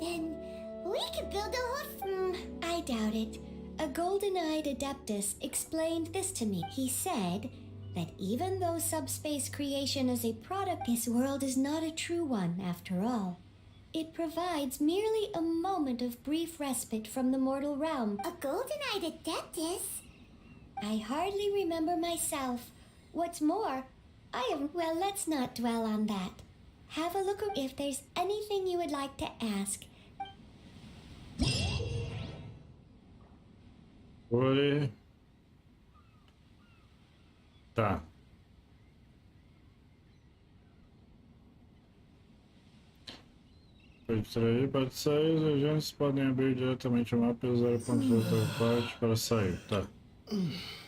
Then we could build a whole... I doubt it. A golden-eyed adeptus explained this to me. He said that even though subspace creation is a product, this world is not a true one after all. It provides merely a moment of brief respite from the mortal realm. A golden-eyed adeptus? I hardly remember myself. What's more, I have... Well, let's not dwell on that. Have a look if there's anything you would like to ask. Oi. Tá. Pode extrair, pode sair. Os agentes podem abrir diretamente o mapa e usar o ponto de outra parte para sair. Tá.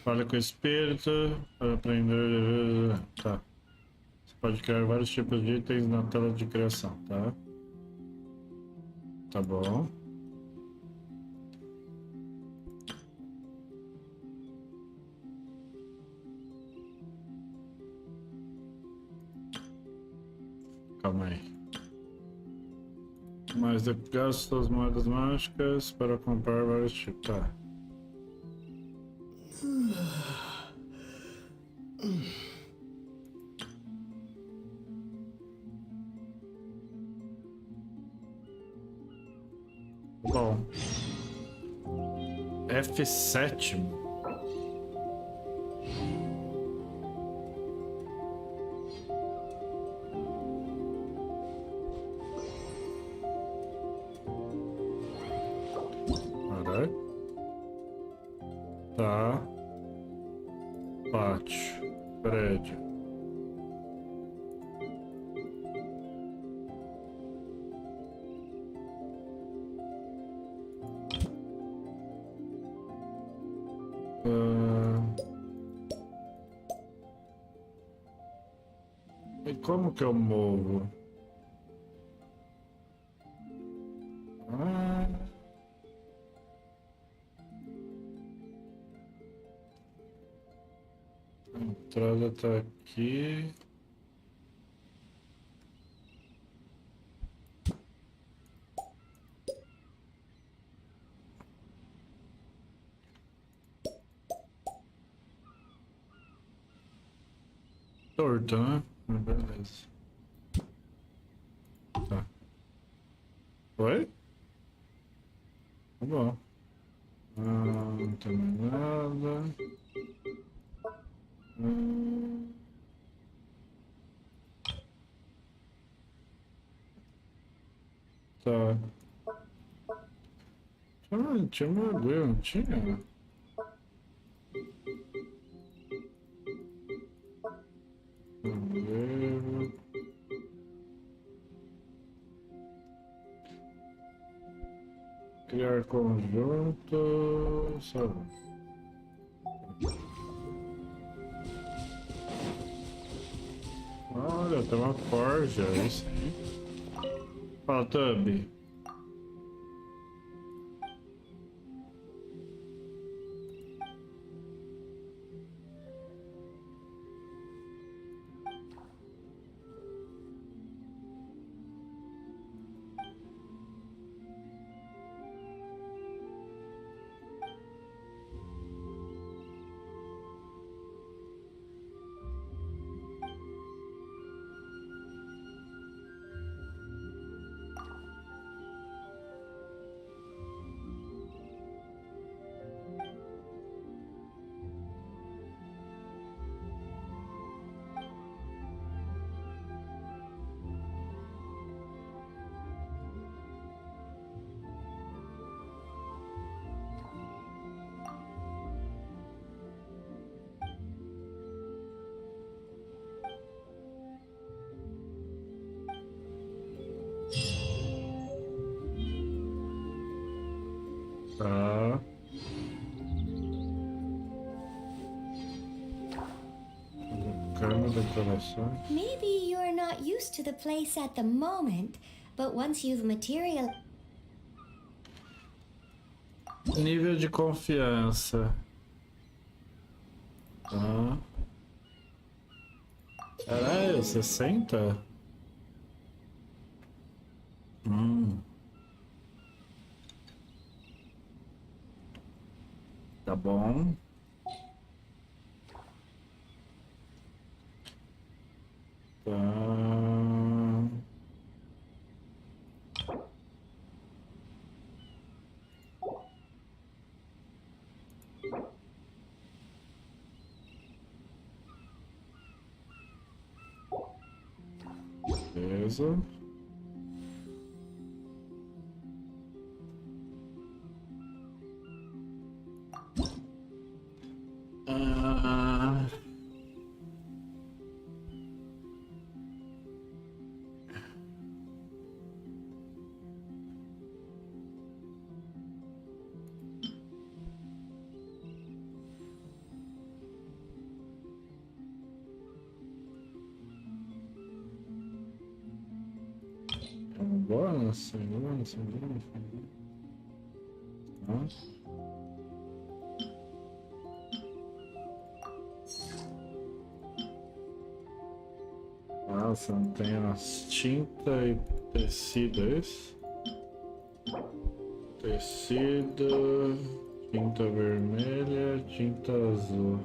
Fale com o espírito para aprender. Tá. Você pode criar vários tipos de itens na tela de criação, tá? Tá bom. Calma aí. Mas eu gasto as moedas mágicas para comprar vários tipos. Tá. Bom. F7. Caralho. Tá. Pátio. Prédio. E como que eu movo? A entrada tá aqui. Torta, né? Beleza. Tá. Oi? Tá bom. Não tem mais nada. Tá. Tinha uma agulha, não tinha? Criar conjunto. Sabe? Olha, tem uma forja, é isso aí. Fala, Tubby. Tá. Cama, decoração. Maybe you're not used to the place at the moment, but once you've material... Nível de confiança. Tá. Caralho, 60? Tá bom. Tá. Beleza. Nossa, não tem as tinta e tecido, é isso? Tecido, tinta vermelha, tinta azul,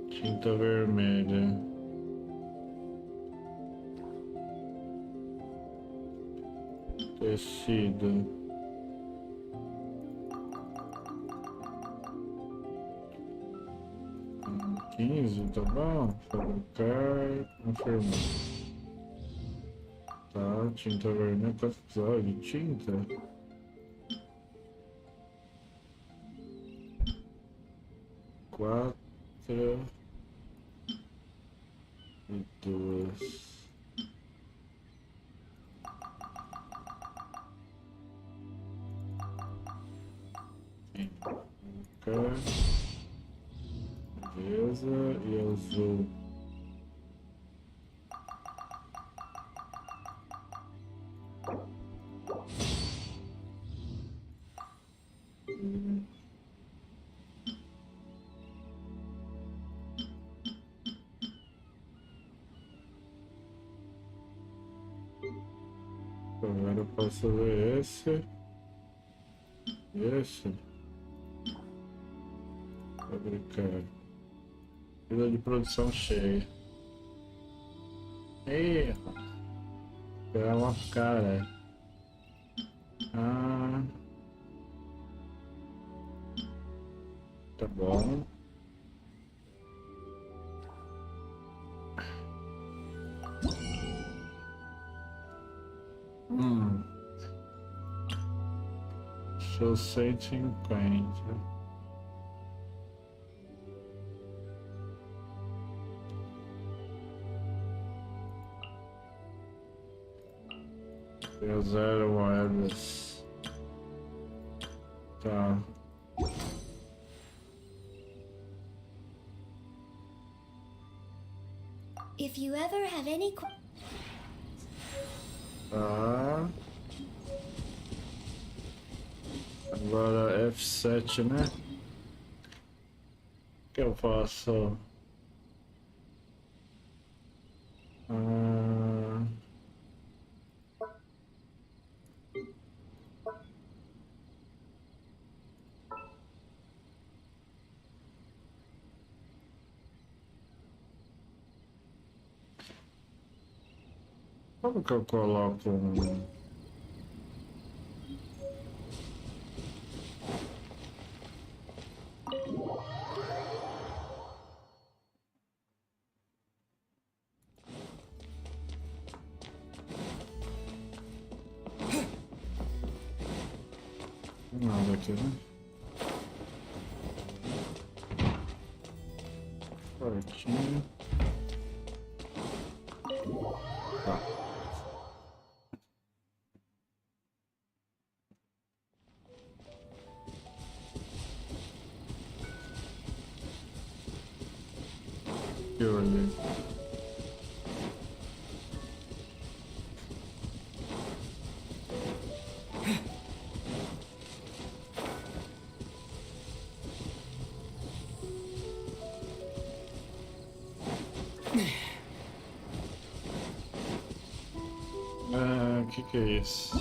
tinta vermelha. Tecido. Hum, 15, tá bom? Fabricar, confirmar. Tá, tinta vermelha, quanto precisava de tinta? 4 e 2. Beleza, e azul. Agora eu posso ver esse. Esse. Fabricar. Fila de produção cheia. Ih, é uma cara. Ah. Tá bom. Show 150. Deu 0 moedas. Tá. If you ever have any Tá. Agora F7, né? O que eu faço? Como que eu coloco um... Nada aqui, né? Fortinho. Tá. Eu olhei. Que é isso?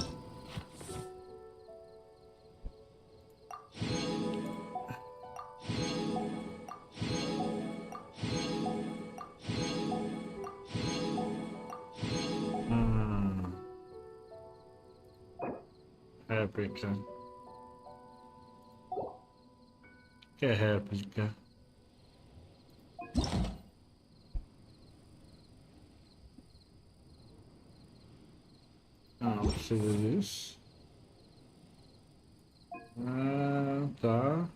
Réplica. O que é réplica? Não precisa disso. Ah, tá.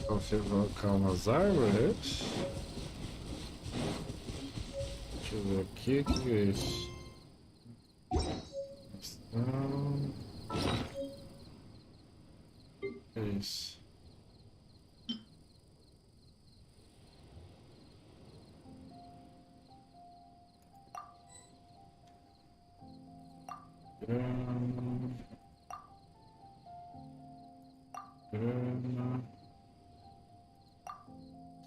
Você colocar umas árvores? Deixa eu ver aqui, o que é isso? Então... mais.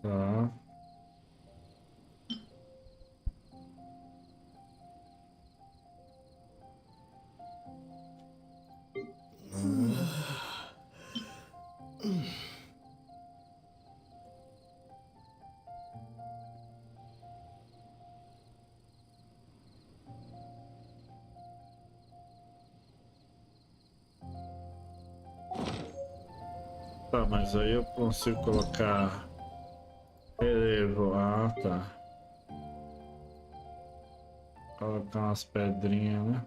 Tá. Tá, mas aí eu consigo colocar relevo. Ah, tá. Colocar umas pedrinhas, né?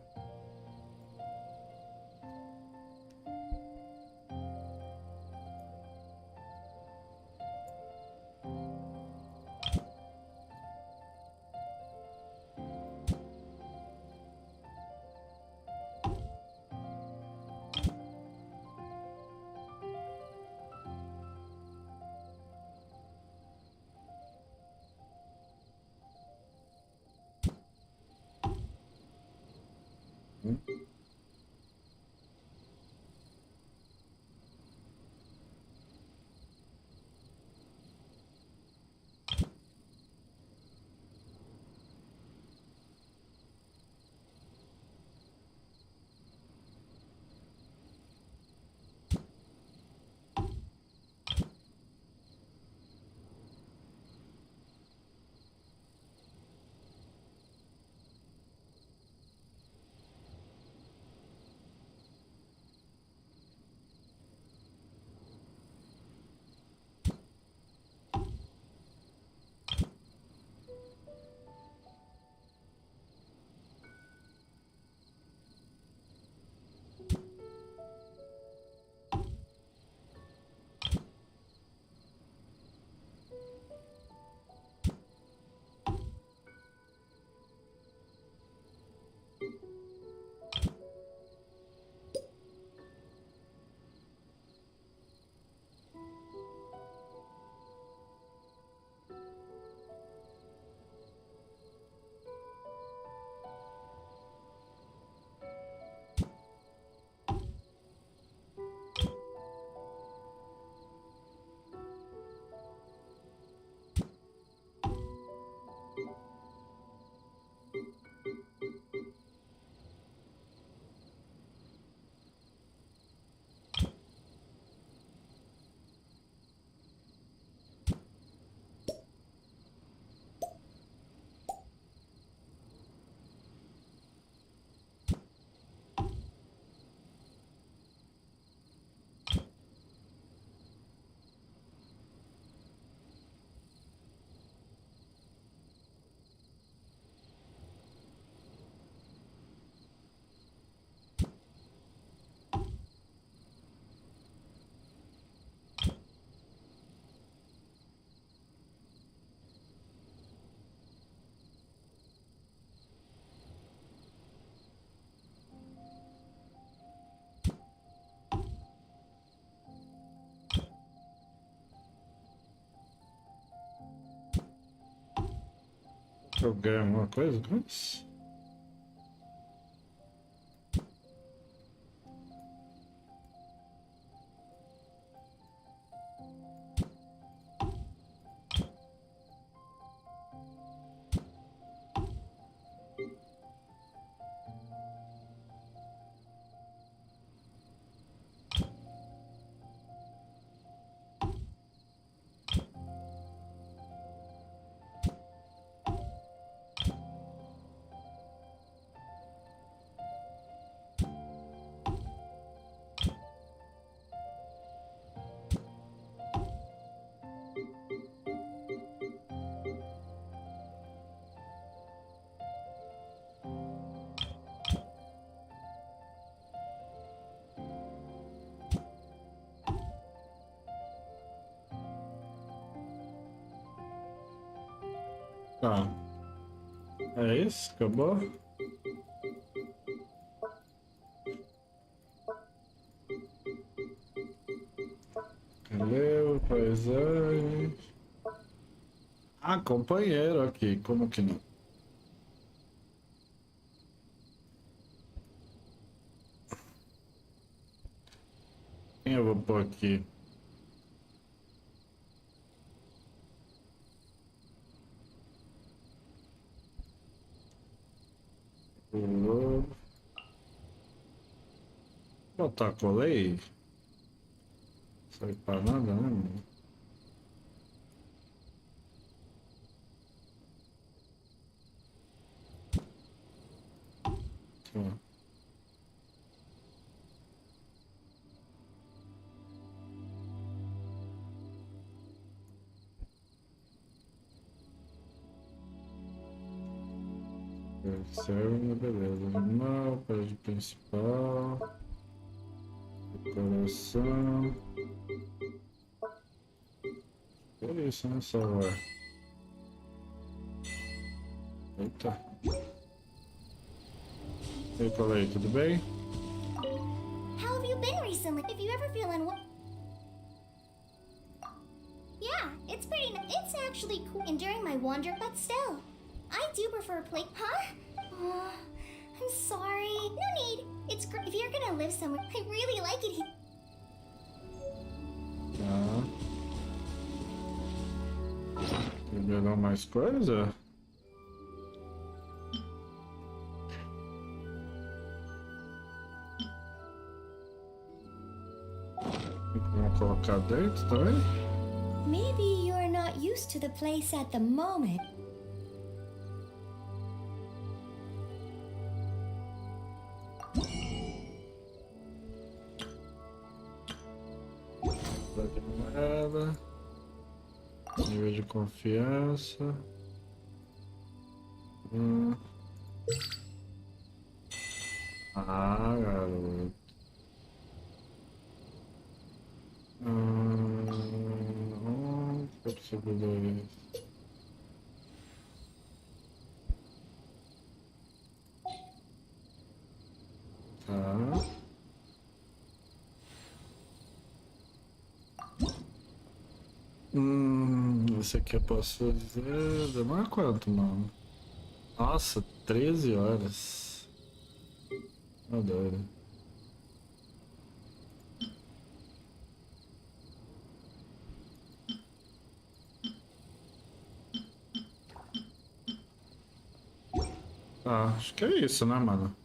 Eu ganho alguma coisa com isso? Tá. É isso? Acabou? coisa. Ah, companheiro aqui, como que não? Quem eu vou pôr aqui? Vou botar colei. Não serve pra nada, né, mano? Tá. Serve, beleza. Animal, parede principal. Decoração. É isso, né? Salvar. Eita. E aí, colei, tudo bem? How have you been recently? If you ever feel Yeah, it's it's actually cool. And during my wander, but still, I do prefer play. Huh? Oh, I'm sorry. No need. It's great. If you're gonna live somewhere, I really like it here. Tá. Liberou mais coisa? Vamos colocar dentro também? Maybe you're not used to the place at the moment. Moeda. Nível de confiança. Ah, garoto. Possibilidades. Tá. Esse aqui eu posso fazer. Demora quanto, mano? Nossa, 13 horas. Adoro. Ah, acho que é isso, né, mano?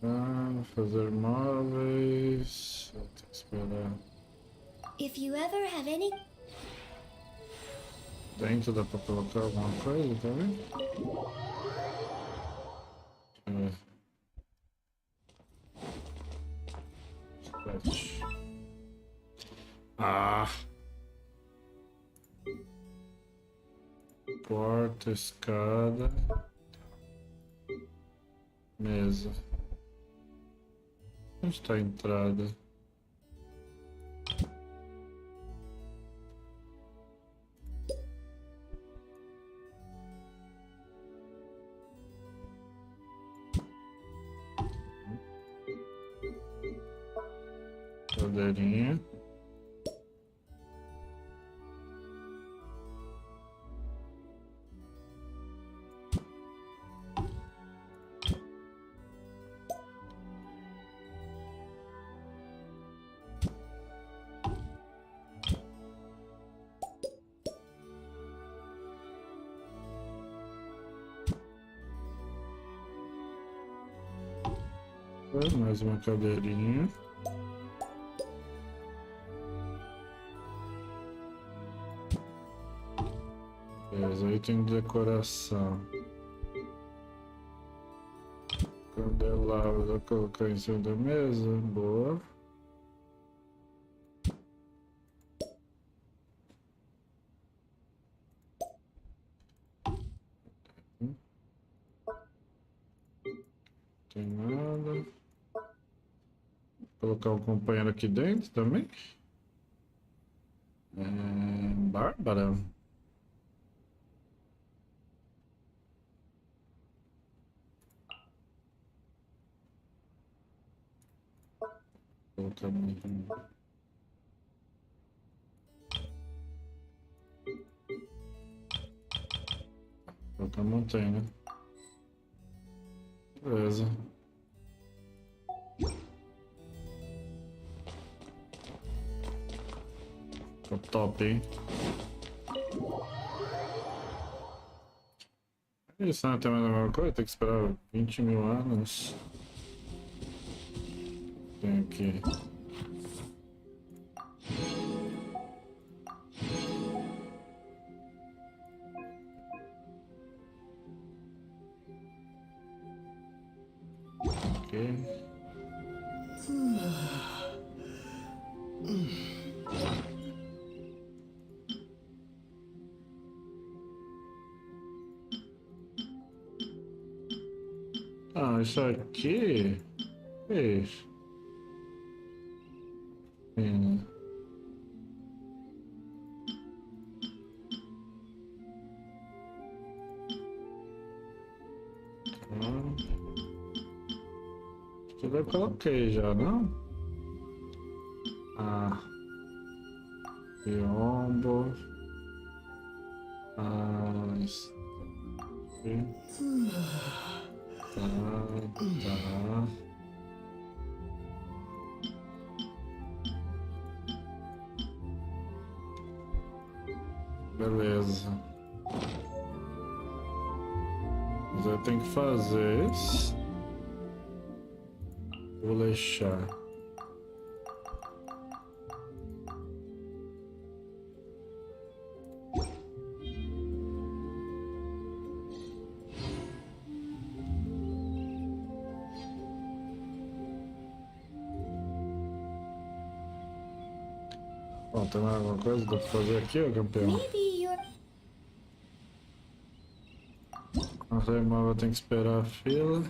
Ah, fazer móveis. Vou ter que esperar. If you ever have any. Dentro dá pra colocar alguma coisa também? Deixa eu ver. Ah! Porta, escada. Mesa. Onde está a entrada? Cadeirinha. Mais uma cadeirinha. Beleza, item de decoração. Candelabro, vou colocar em cima da mesa. Boa. Tem nada. Vou colocar o companheiro aqui dentro também. Bárbara. Vou colocar mais um. Qualquer montanha, né? Beleza. Tá top, hein? É isso, né? Tem mais alguma coisa? Tem que esperar 20 mil anos. Tem aqui. Ok. Ah, isso aqui. Que é isso? Acho que eu coloquei já, não? Ah. Biombo. Ah, isso. Tá. Beleza. Mas eu tenho que fazer isso. Vou deixar. Bom, tem mais alguma coisa pra fazer aqui, ó, campeão? Maybe you're... Não sei, mas vou ter que esperar a fila.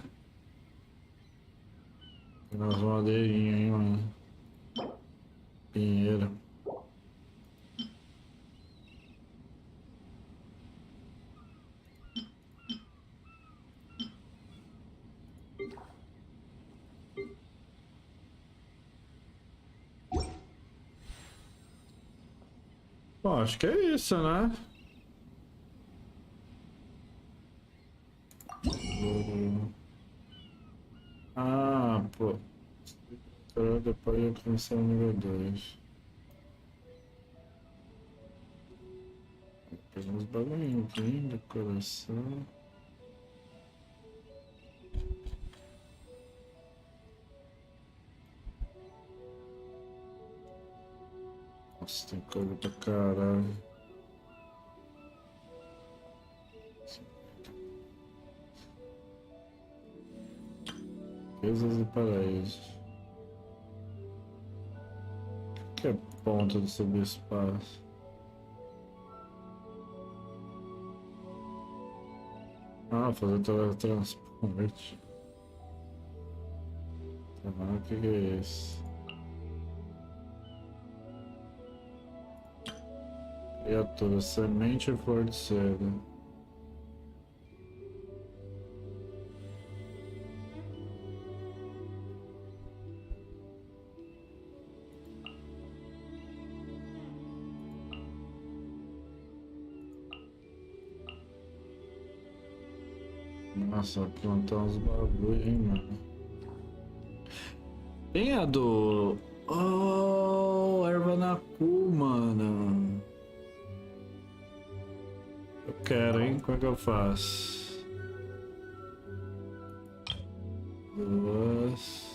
Tem umas madeirinhas aí, mano. Pinheiro. Bom, acho que é isso, né? Ah, pô. Depois eu começar o nível 2. Pegar uns bagulhinhos aqui, decoração. Nossa, tem coisa pra caralho. Riquezas e paraísos. O que é ponto de subespaço? Ah, fazer teletransporte. O que é isso? Criatura, semente e flor de seda. Nossa, plantar uns bagulho, hein, mano. Tem a do... Oh, erva naku, mano. Eu quero, hein? Como é que eu faço? Duas...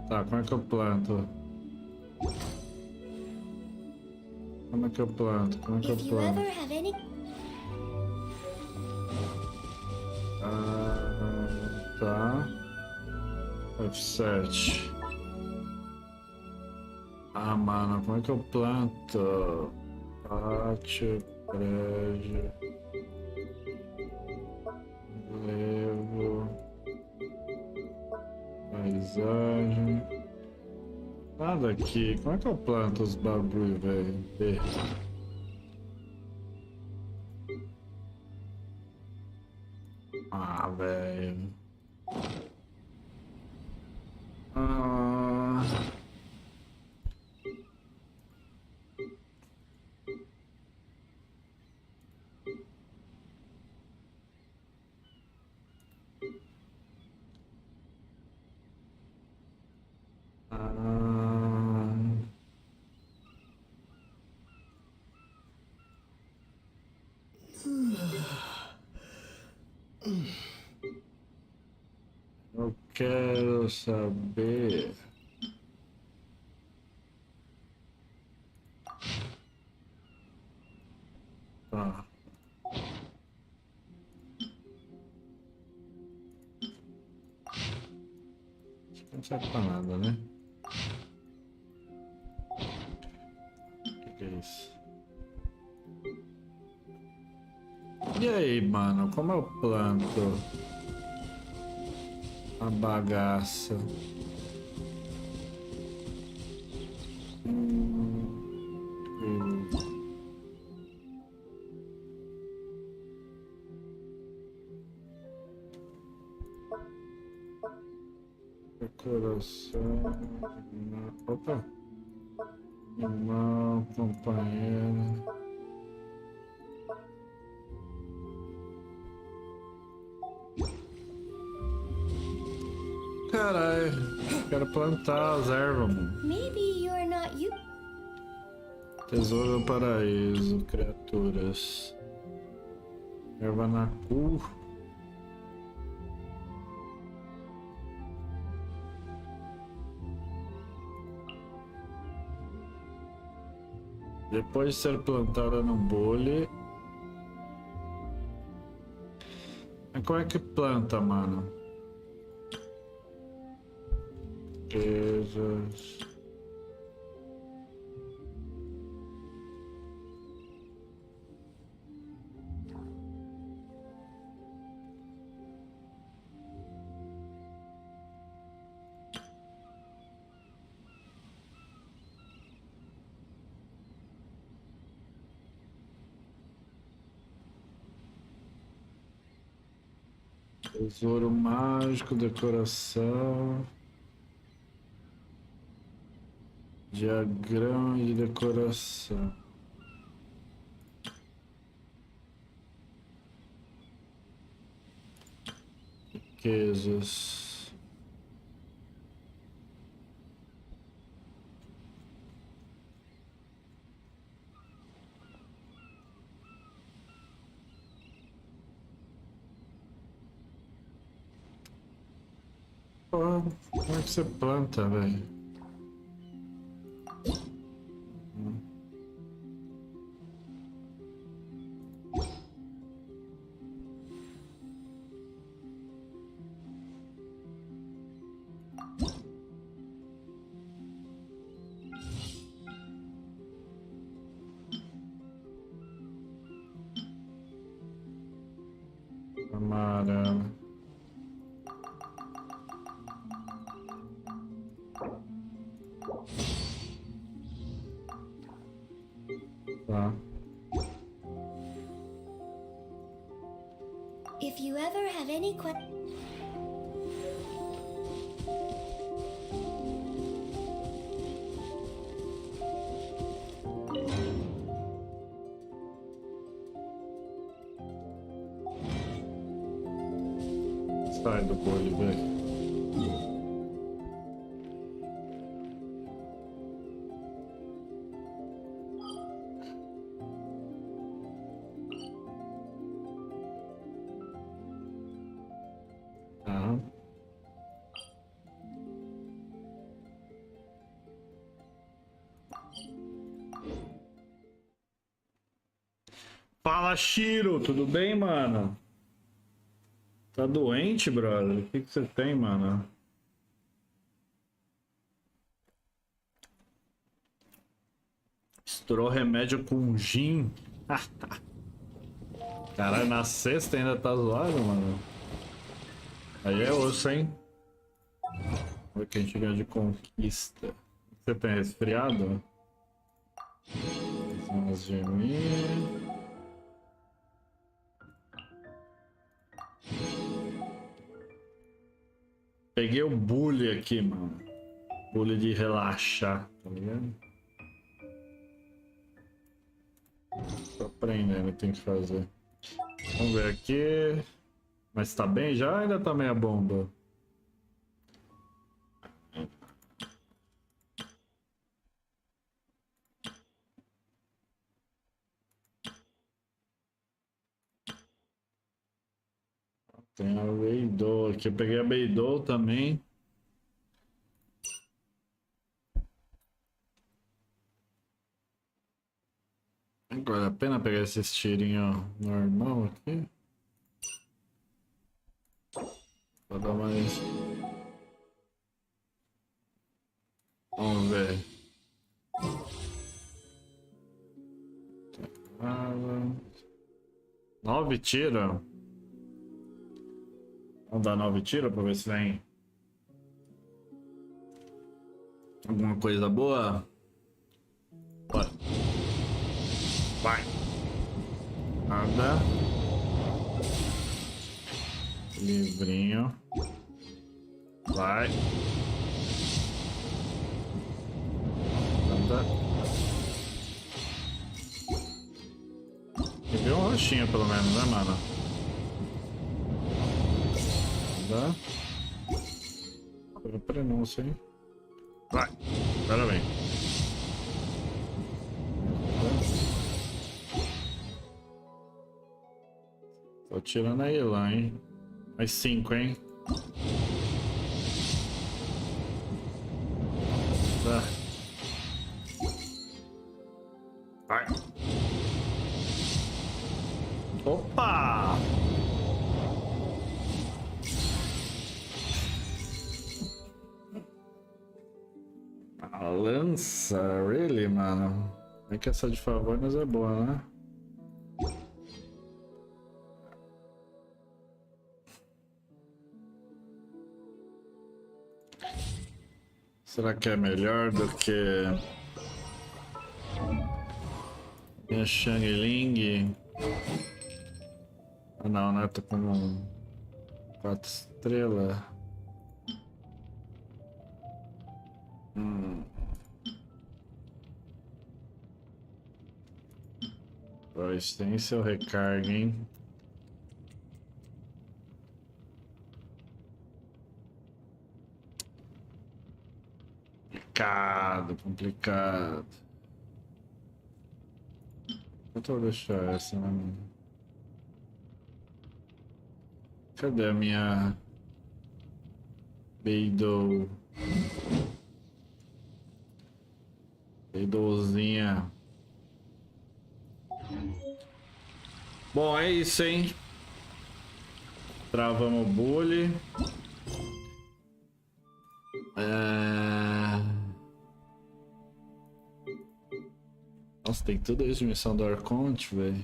Tá, como é que eu planto? Como é que eu planto? Como é que eu If you planto? ever have any... Ah, tá. F7. Ah, mano, como é que eu planto? Pátio, prédio. Levo. Paisagem. Nada aqui. Como é que eu planto os bagulho, velho? B. Ah, velho. Ah. quero saber. Tá. Não serve pra nada, né? O que é isso? E aí, mano, como eu planto a bagaça? Decoração. Opa! Irmão, companheiro. Caralho, quero plantar as ervas, mano. Maybe you're not you. Tesouro do paraíso, criaturas. Erva na cu. Depois de ser plantada no bule. Mas como é que planta, mano? Riquezas. Tesouro mágico, decoração. Diagrama de decoração. Riquezas. Pô, como é que você planta, velho? Amarelo. Tá. If you ever have any Sai do bole, velho. Tá. Fala, Shiro, tudo bem, mano? Tá doente, brother? O que que você tem, mano? Estourou remédio com gin. Caralho, na sexta ainda tá zoado, mano. Aí é osso, hein? Olha que a gente ganha de conquista. Você tem resfriado? Vamos de mim. Peguei o Bule aqui, mano. Bule de relaxar, tá ligado? Tô aprendendo o que tem que fazer. Vamos ver aqui. Mas tá bem já ou ainda tá meia bomba? Tem a Beidou aqui. Eu peguei a Beidou também. Vale a pena pegar esses tirinhos normal aqui? Vou dar mais. Vamos ver. 9 tiros. Vamos dar 9 tiros pra ver se vem alguma coisa boa. Bora. Vai. Nada. Livrinho. Vai. Nada. E viu um roxinho pelo menos, né, mano? Nada. Foi a prenúncia, hein? Vai. Agora vem. Tô tirando a Elan, hein? Mais 5, hein? Tá. Vai. Opa! A lança, really, mano? É que essa de favor, mas é boa, né? Será que é melhor do que minha Shang-Ling? Ah, não, né? Tô com 4 estrelas. Pois tem seu recarga, hein? Complicado. Vou deixar essa, né? Cadê a minha Beidou? Beidouzinha. Bom, é isso, hein? Travamos o Bule. Nossa, tem tudo isso de missão do Arconte, velho.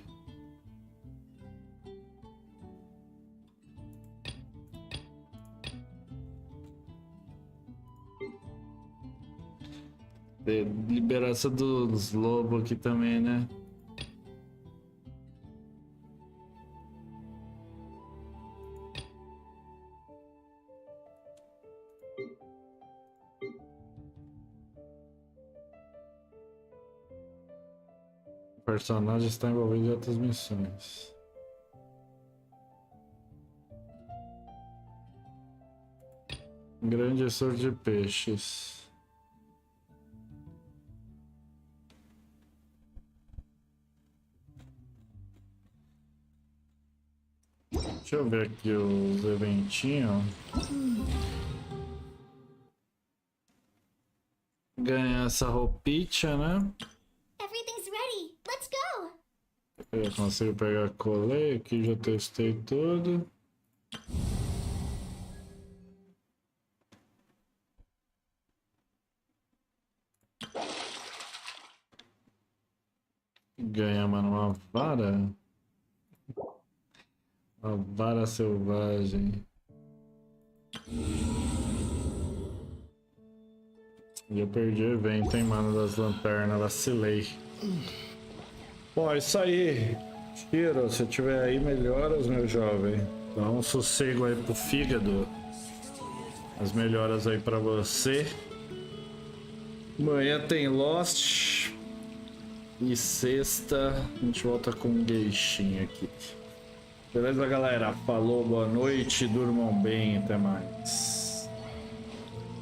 Liberação dos lobos aqui também, né? O personagem está envolvido em outras missões. Grande sorte de peixes. Deixa eu ver aqui os eventinhos. Ganhar essa roupinha, né? Everything's ready. Let's go. Eu já consigo pegar colei aqui, já testei tudo. Ganhar, mano, uma vara. Uma vara selvagem. E eu perdi o evento, hein, mano, das lanternas, vacilei. Bom, é isso aí. Tiro, se tiver aí, melhoras, meu jovem. Dá um sossego aí pro fígado. As melhoras aí pra você. Amanhã tem Lost. E sexta a gente volta com um Genshin aqui. Beleza, galera? Falou, boa noite, durmam bem, até mais.